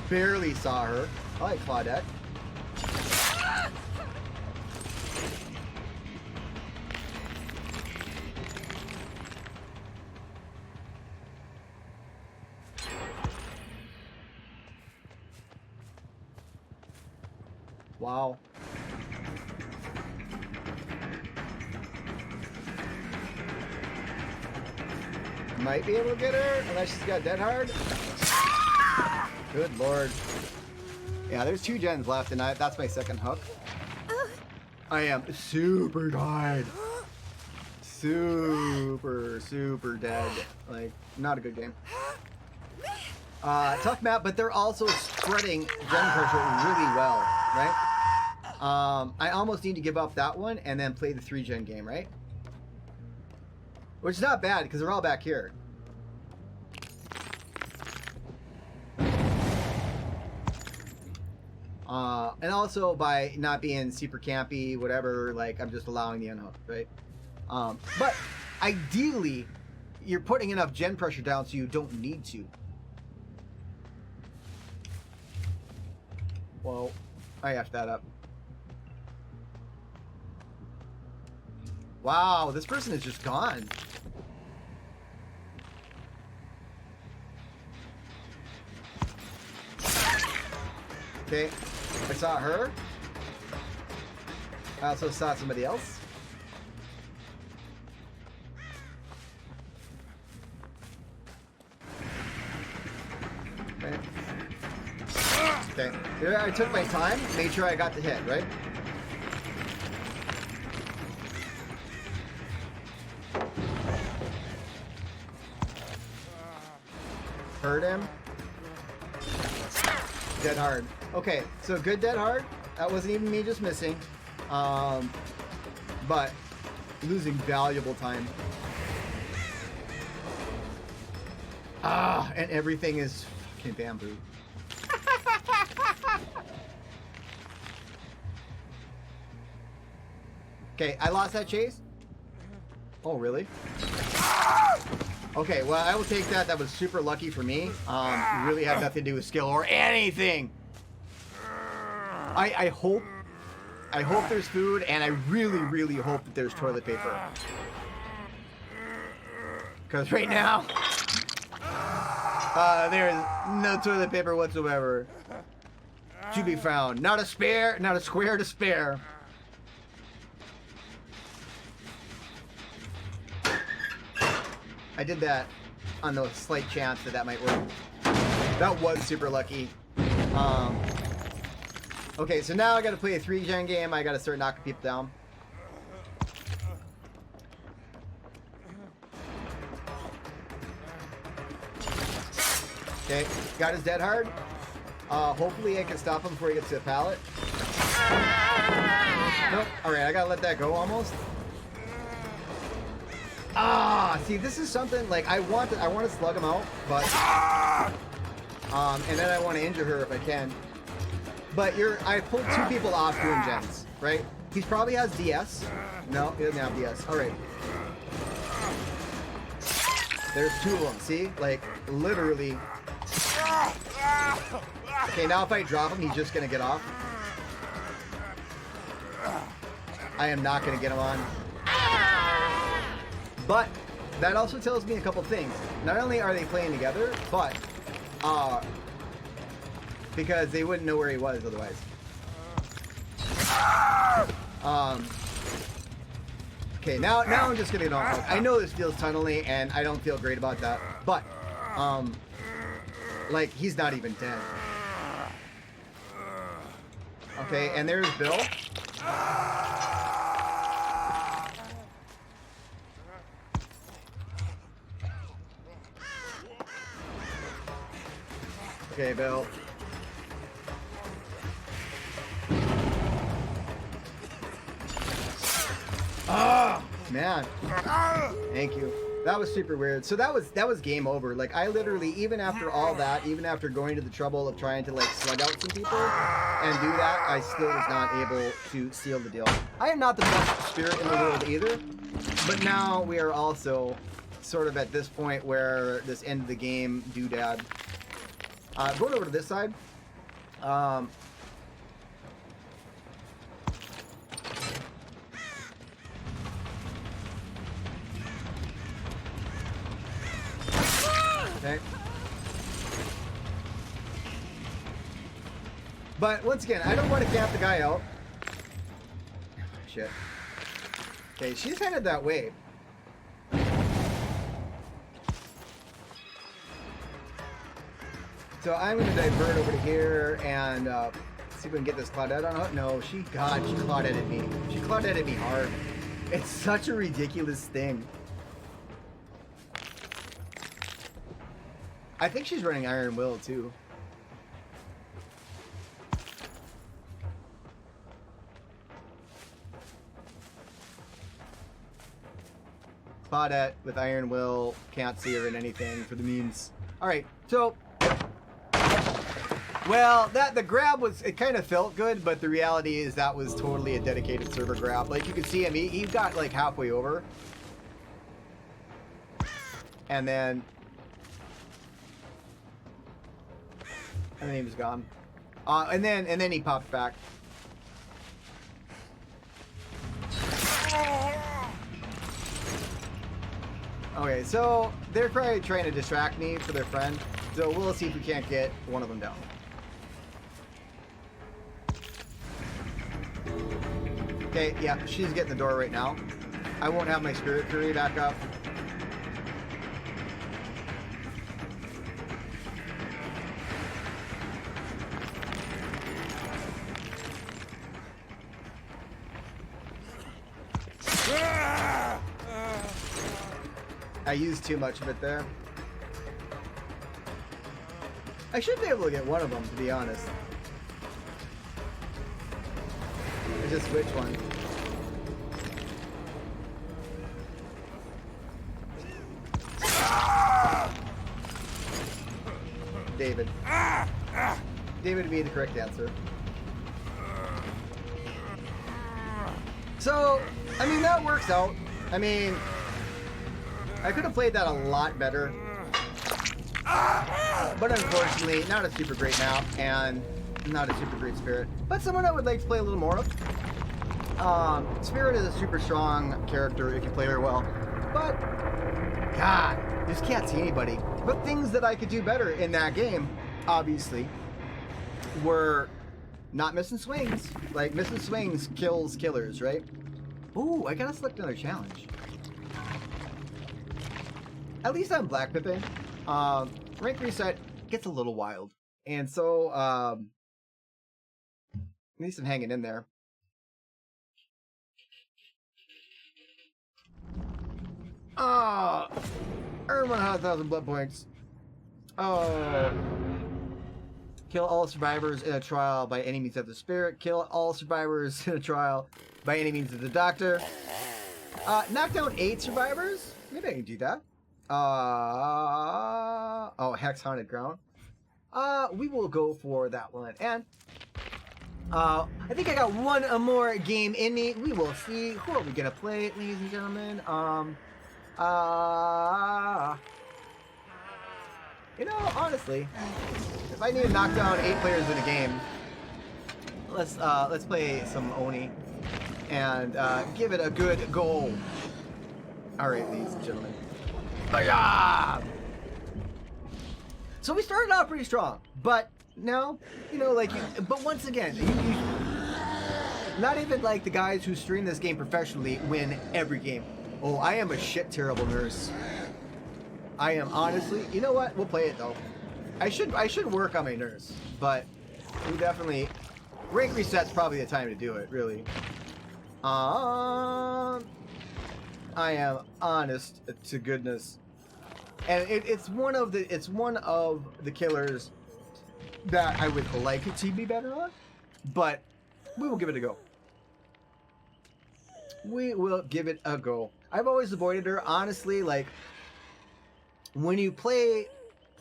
Barely saw her. I like Claudette. Wow. Might be able to get her, unless she's got dead hard. Good lord. Yeah, there's 2 gens left, and that's my second hook. I am super died. Super dead. Like, not a good game. Tough map, but they're also spreading gen pressure really well, right? I almost need to give up that one and then play the 3 gen game, right? Which is not bad, because they're all back here. And also by not being super campy, whatever, like, I'm just allowing the unhook, right? But ideally, you're putting enough gen pressure down so you don't need to. Whoa, I effed that up. Wow, this person is just gone. Okay, I saw her. I also saw somebody else. Okay. Okay, here I took my time, made sure I got the hit, right? Hurt him. Dead hard. Okay, so good dead hard. That wasn't even me just missing. But losing valuable time. And everything is fucking bamboo. Okay, I lost that chase. Oh, really? Okay, well, I will take that. That was super lucky for me. Really had nothing to do with skill or anything. I hope there's food, and I really hope that there's toilet paper. Because right now, there is no toilet paper whatsoever to be found. Not a spare, not a square to spare. I did that on the slight chance that that might work. That was super lucky. Okay, so now I gotta play a 3 gen game. I gotta start knocking people down. Okay, got his dead hard. Hopefully I can stop him before he gets to the pallet. Nope. Alright, I gotta let that go almost. See, this is something like I want to slug him out, but and then I want to injure her if I can. But I pulled 2 people off doing gens, right? He probably has DS. No, he doesn't have DS. All right. There's 2 of them. See, like literally. Okay, now if I drop him, he's just gonna get off. I am not gonna get him on. But that also tells me a couple things. Not only are they playing together, but because they wouldn't know where he was otherwise. Okay, now I'm just gonna get on. I know this feels tunnely, and I don't feel great about that. But like he's not even dead. Okay, and there's Bill. Okay, Bill. Ah, man. Thank you. That was super weird. So that was game over. Like I literally, even after all that, even after going to the trouble of trying to like slug out some people and do that, I still was not able to seal the deal. I am not the best spirit in the world either, but now we are also sort of at this point where this end of the game doodad. Going over to this side. Okay. But once again, I don't want to camp the guy out. Shit. Okay, she's headed that way. So I'm going to divert over to here and see if we can get this Claudette on hook. No, she Claudetted me. She Claudetted me hard. It's such a ridiculous thing. I think she's running Iron Will too. Claudette with Iron Will, can't see her in anything for the memes. Alright, so well, the grab was, it kind of felt good, but the reality is that was totally a dedicated server grab. Like, you can see him, he got like halfway over. And then he was gone. And then he popped back. Okay, so they're probably trying to distract me for their friend. So we'll see if we can't get one of them down. Okay, yeah, she's getting the door right now. I won't have my Spirit Fury back up. I used too much of it there. I should be able to get one of them, to be honest. I just switch one. David. David would be the correct answer. So, I mean, that works out. I mean, I could have played that a lot better. But unfortunately, not a super great map and not a super great Spirit. But someone I would like to play a little more of. Spirit is a super strong character if you play her well. But, God, you just can't see anybody. But things that I could do better in that game, obviously, were not missing swings. Like, missing swings kills killers, right? Ooh, I gotta select another challenge. At least I'm black pipping. Rank reset gets a little wild. And so, at least I'm hanging in there. Earn 100,000 blood points. Oh. Kill all survivors in a trial by any means of the Spirit. Kill all survivors in a trial by any means of the Doctor. Knock down 8 survivors? Maybe I can do that. Oh, Hex Haunted Ground. We will go for that one. And I think I got one more game in me. We will see. Who are we gonna play, ladies and gentlemen? You know, honestly, if I need to knock down 8 players in a game, let's play some Oni and give it a good go. All right, ladies and gentlemen. So we started off pretty strong, but now, you know, like, but once again, not even like the guys who stream this game professionally win every game. Oh, I am a shit terrible nurse. I am honestly, you know what? We'll play it though. I should work on my nurse, but we definitely, rank reset's probably the time to do it, really. I am honest to goodness. And it's one of the killers that I would like it to be better on, but we will give it a go. We will give it a go. I've always avoided her, honestly. Like, when you play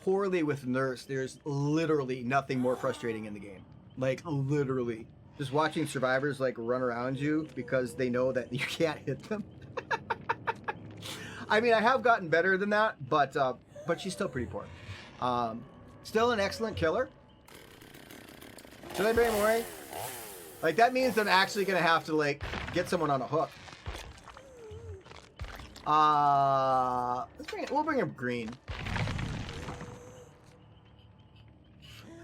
poorly with Nurse, there's literally nothing more frustrating in the game. Like, literally. Just watching survivors, like, run around you because they know that you can't hit them. I mean, I have gotten better than that, but she's still pretty poor. Still an excellent killer. Should I bring Mori? Like, that means I'm actually gonna have to, like, get someone on a hook. We'll bring him Green.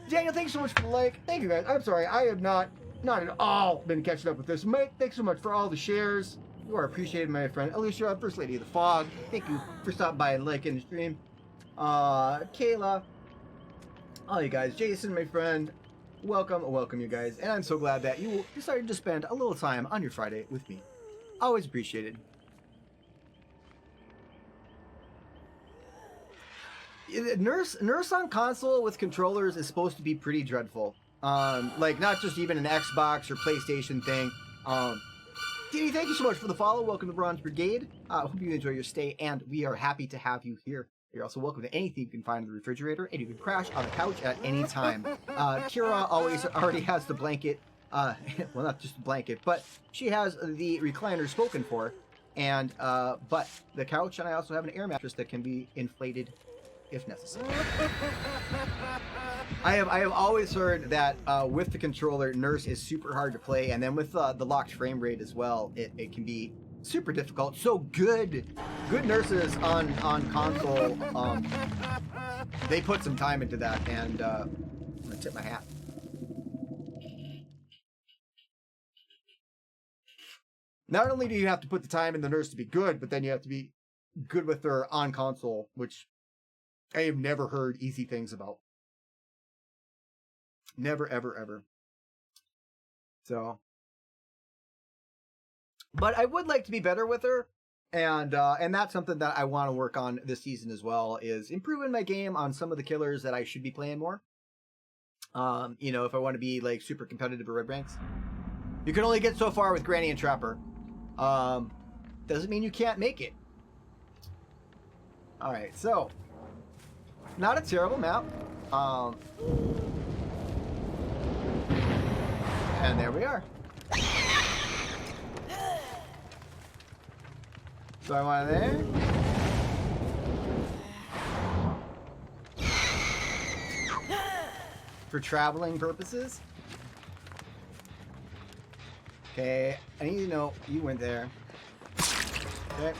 Daniel, thanks so much for the like. Thank you guys. I'm sorry, I have not at all been catching up with this. Mike, thanks so much for all the shares. You are appreciated, my friend. Alicia, First Lady of the Fog, thank you for stopping by and liking the stream. Kayla, All you guys, Jason, my friend, welcome you guys, and I'm so glad that you decided to spend a little time on your Friday with me. Always appreciated. Nurse on console with controllers is supposed to be pretty dreadful. Like not just even an Xbox or PlayStation thing. Diddy, thank you so much for the follow. Welcome to Bronze Brigade. Hope you enjoy your stay, and we are happy to have you here. You're also welcome to anything you can find in the refrigerator, and you can crash on the couch at any time. Kira already has the blanket. Well, not just the blanket, but she has the recliner spoken for, and but the couch, and I also have an air mattress that can be inflated if necessary. I have always heard that with the controller, Nurse is super hard to play, and then with the locked frame rate as well, it can be super difficult. So good nurses on console, they put some time into that, and I'm gonna tip my hat. Not only do you have to put the time in the nurse to be good, but then you have to be good with her on console, which I have never heard easy things about. Never, ever, ever. So, but I would like to be better with her, and that's something that I want to work on this season as well, is improving my game on some of the killers that I should be playing more. You know, if I want to be like super competitive or red ranks. You can only get so far with Granny and Trapper. Doesn't mean you can't make it. Alright, so not a terrible map. And there we are. So I want there. For traveling purposes. Okay, I need to know you went there. Okay.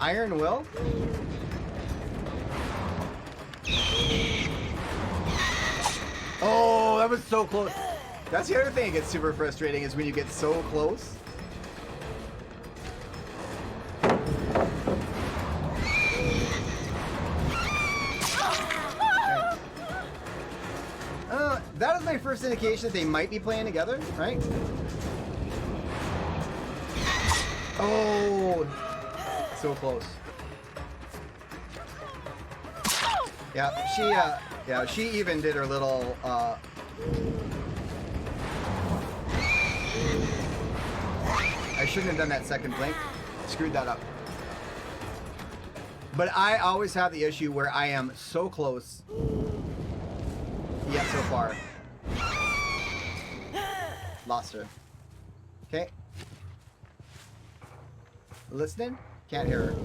Iron Will. Oh, that was so close. That's the other thing that gets super frustrating, is when you get so close. That is my first indication that they might be playing together, right? Oh, so close. Yeah, she even did her little, I shouldn't have done that second blink. Screwed that up. But I always have the issue where I am so close, yet so far. Lost her. Okay. Listening? Can't hear her.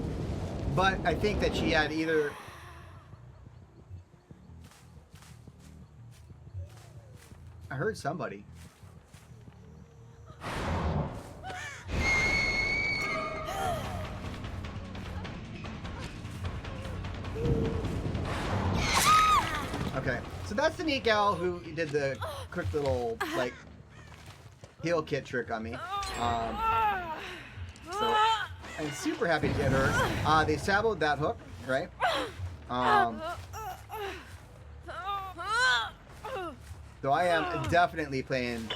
But I think that she had either... I heard somebody. Okay, so that's the neat gal who did the quick little, like, heal kit trick on me. So I'm super happy to get her. They saboed that hook, right? So I am definitely playing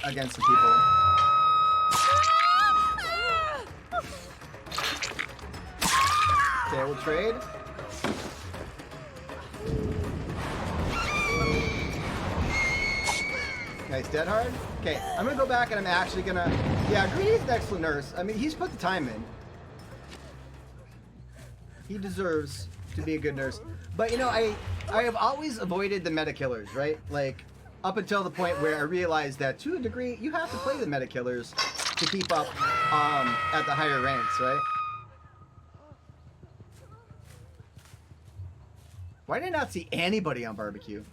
against some people. Okay, we'll trade. Nice, dead hard. Okay, I'm gonna go back and I'm actually gonna... Yeah, Greedy's an excellent nurse. I mean, he's put the time in. He deserves to be a good nurse. But, you know, I have always avoided the meta killers, right? Like, up until the point where I realized that, to a degree, you have to play the meta killers to keep up at the higher ranks, right? Why did I not see anybody on barbecue?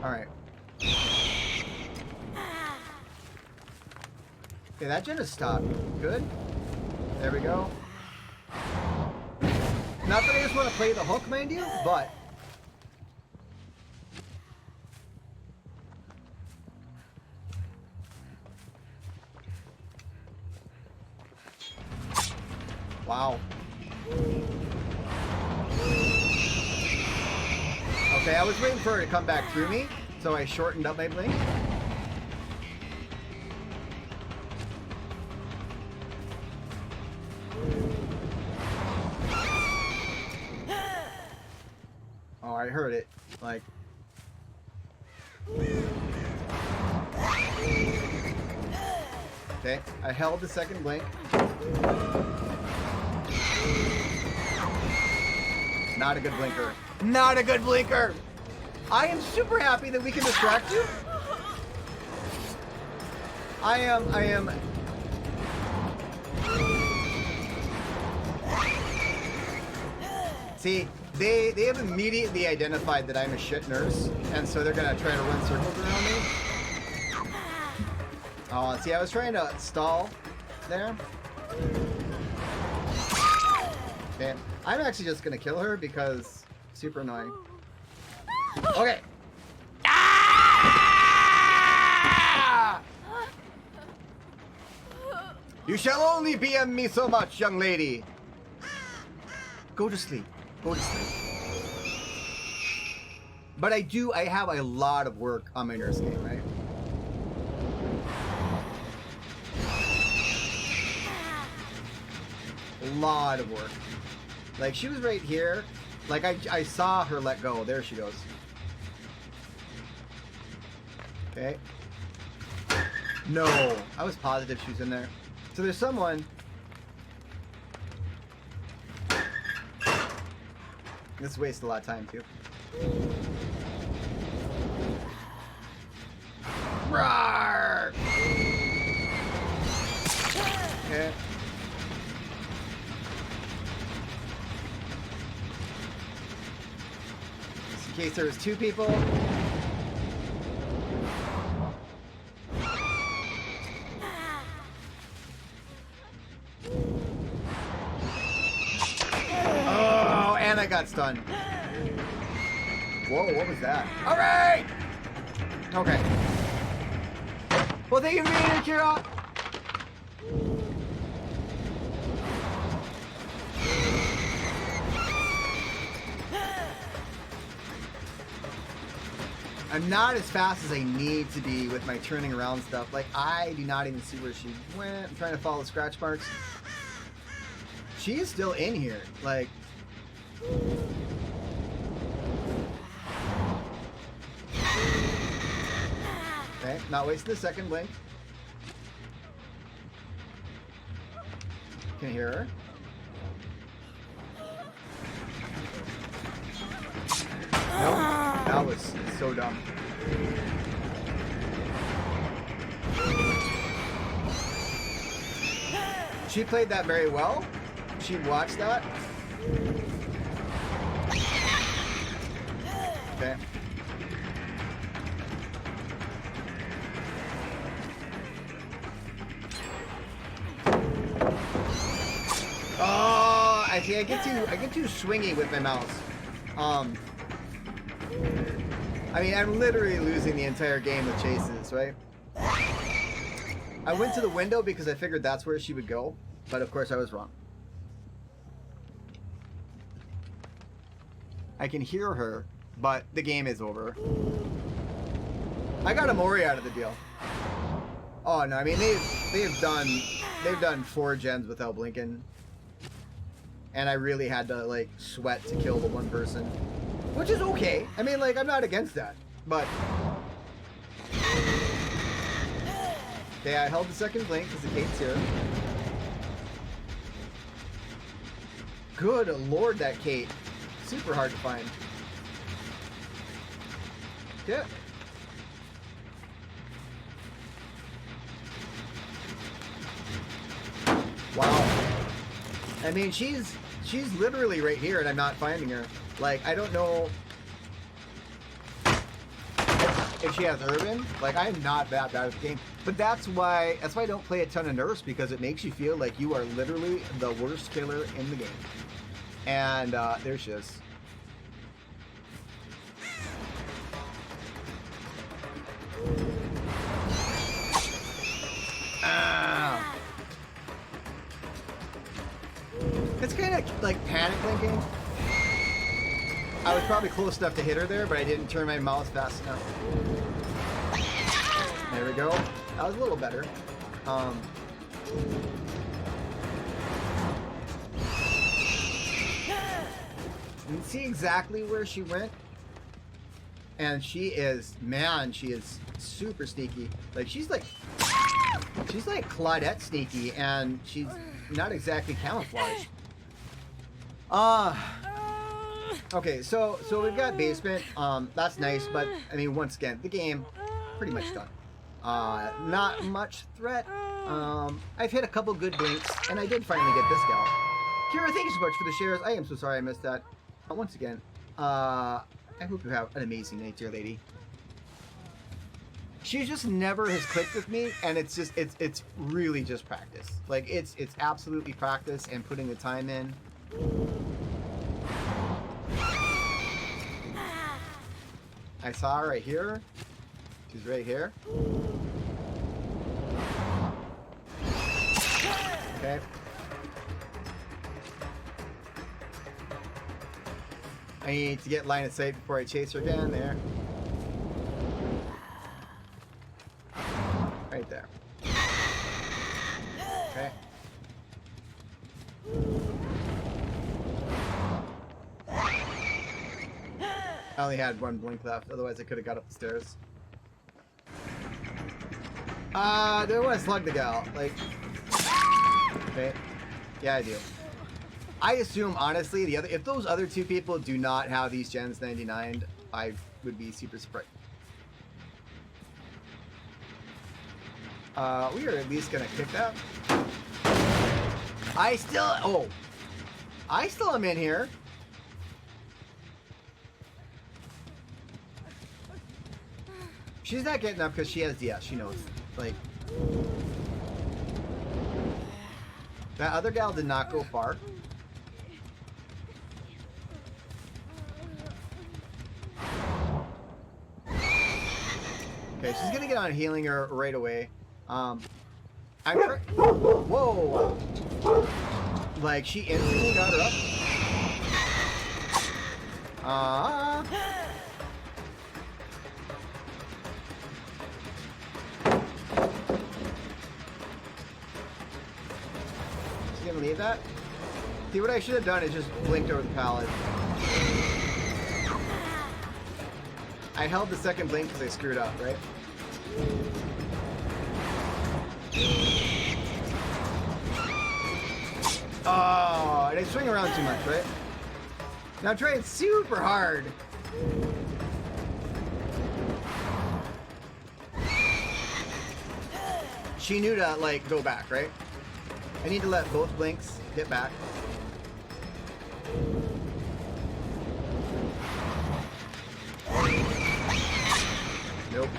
Alright. Okay, that gen has stopped. Good. There we go. Not that I just want to play the hook, mind you, but... Wow. Okay, I was waiting for her to come back through me, so I shortened up my blink. Oh, I heard it. Like... Okay, I held the second blink. Not a good blinker. Not a good blinker! I am super happy that we can distract you. I am... See, they have immediately identified that I'm a shit nurse, and so they're gonna try to run circles around me. Oh, see, I was trying to stall there. Okay, I'm actually just gonna kill her because super annoying. Okay. Ah! You shall only BM me so much, young lady. Go to sleep. Go to sleep. But I have a lot of work on my nurse game, right? A lot of work. Like, she was right here. Like, I saw her let go. There she goes. Okay. No. I was positive she was in there. So there's someone... This wastes a lot of time, too. Roar! Okay. Just in case there was two people. Oh, and I got stunned. Whoa, what was that? All right. Okay. Well, thank you for being here, Kira. I'm not as fast as I need to be with my turning around stuff. Like, I do not even see where she went. I'm trying to follow scratch marks. She is still in here. Like... Okay, not wasting the second blink. Can hear her. Nope, that was so dumb. She played that very well. She watched that. Okay. Oh, I see. I get too swingy with my mouse. I mean, I'm literally losing the entire game with chases, right? I went to the window because I figured that's where she would go, but of course I was wrong. I can hear her, but the game is over. I got a Mori out of the deal. Oh no, I mean they've done 4 gens without blinking. And I really had to like sweat to kill the one person. Which is okay. I mean, like, I'm not against that. But okay, I held the second blink because the Kate's here. Good lord, that Kate. Super hard to find. Yeah. Wow. I mean, she's literally right here and I'm not finding her. Like, I don't know if she has urban. Like, I'm not that bad at the game. But that's why I don't play a ton of nurse, because it makes you feel like you are literally the worst killer in the game. And there she is. Ah. It's kind of like panic linking. I was probably close enough to hit her there, but I didn't turn my mouse fast enough. There we go. That was a little better. You can see exactly where she went. And she is, man, she is super sneaky. Like, she's like Claudette sneaky, and she's not exactly camouflaged. Okay, so we've got basement. That's nice, but I mean, once again, the game pretty much done. Not much threat. I've hit a couple good blinks, and I did finally get this gal. Kira, thank you so much for the shares. I am so sorry I missed that. Once again, I hope you have an amazing night, dear lady. She just never has clicked with me, and it's just it's really just practice. Like it's absolutely practice and putting the time in. I saw her right here. She's right here. Okay. I need to get line of sight before I chase her again. There. Right there. Okay. I only had one blink left, otherwise I could have got up the stairs. Do I want to slug the gal? Like, okay. Yeah, I do. I assume, honestly, if those other two people do not have these gens 99, I would be super surprised. We are at least gonna kick that. I still am in here. She's not getting up because she has DS. She knows. Like, that other gal did not go far. Okay, she's gonna get on healing her right away. Whoa! Like, she instantly got her up. She's gonna leave that? See, what I should have done is just blinked over the pallet. I held the second blink because I screwed up, right? Oh, and I swing around too much, right? Now I'm trying super hard. She knew to, like, go back, right? I need to let both blinks get back. Nope.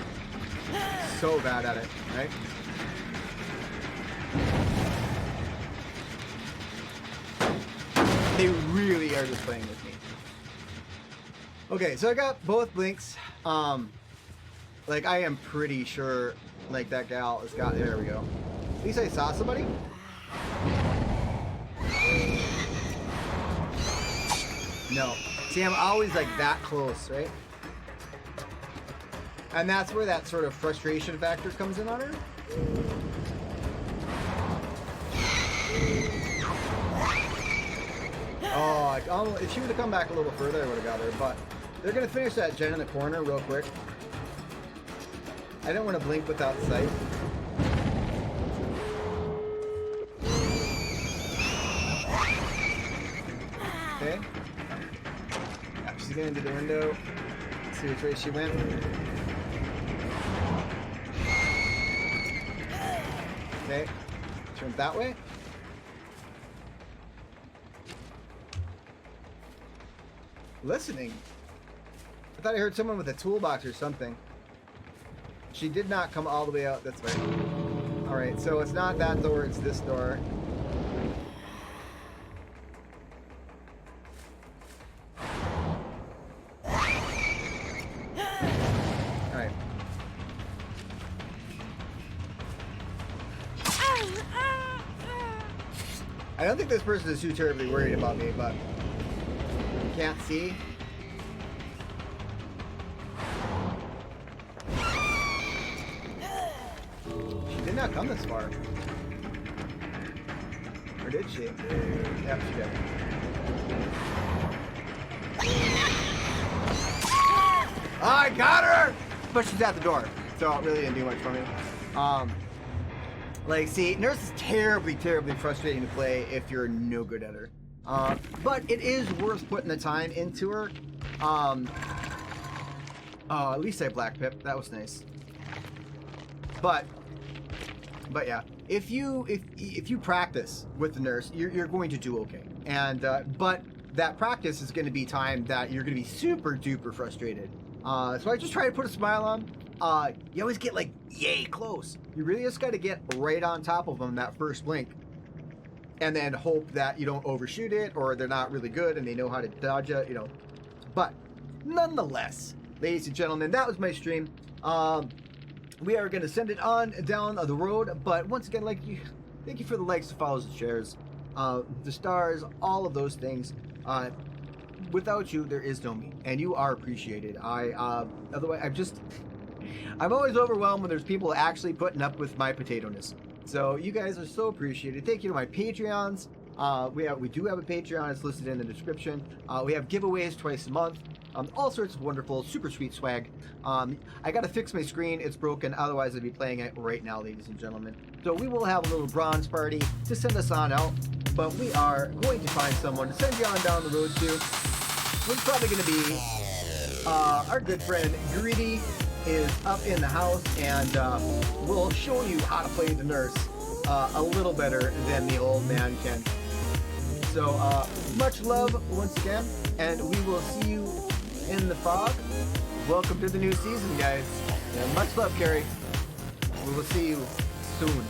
So bad at it, right? They really are just playing with me. Okay, so I got both blinks. Like, I am pretty sure, like, that gal has got, there we go. At least I saw somebody. No. See, I'm always, like, that close, right? And that's where that sort of frustration factor comes in on her. Oh, if she would have come back a little further, I would have got her. But they're going to finish that gen in the corner real quick. I don't want to blink without sight. Okay. Yeah, she's going into the window. See which way she went. Okay. She went that way. Listening. I thought I heard someone with a toolbox or something. She did not come all the way out this way. Alright, so it's not that door, it's this door. Alright. I don't think this person is too terribly worried about me, but can't see. She did not come this far. Or did she? Yep, she did. I got her! But she's at the door, so it really didn't do much for me. Like, see, Nurse is terribly, terribly frustrating to play if you're no good at her. But it is worth putting the time into her. At least I Black Pip. That was nice. But yeah, if you practice with the Nurse, you're going to do okay. And but that practice is going to be time that you're going to be super duper frustrated. So I just try to put a smile on. You always get like yay close. You really just got to get right on top of them that first blink, and then hope that you don't overshoot it or they're not really good and they know how to dodge it, you know. But nonetheless, ladies and gentlemen, that was my stream. We are going to send it on down the road. But once again, thank you for the likes, the follows, the shares, the stars, all of those things. Without you, there is no me, and you are appreciated. Otherwise, I'm always overwhelmed when there's people actually putting up with my potato-ness. So you guys are so appreciated. Thank you to my Patreons. We do have a Patreon. It's listed in the description. We have giveaways twice a month. All sorts of wonderful, super sweet swag. I got to fix my screen. It's broken. Otherwise, I'd be playing it right now, ladies and gentlemen. So we will have a little bronze party to send us on out. But we are going to find someone to send you on down the road to. It's probably going to be our good friend Greedy is up in the house, and we'll show you how to play the Nurse a little better than the old man can. So much love once again, and we will see you in the fog. Welcome to the new season, guys. And much love, Carrie. We will see you soon.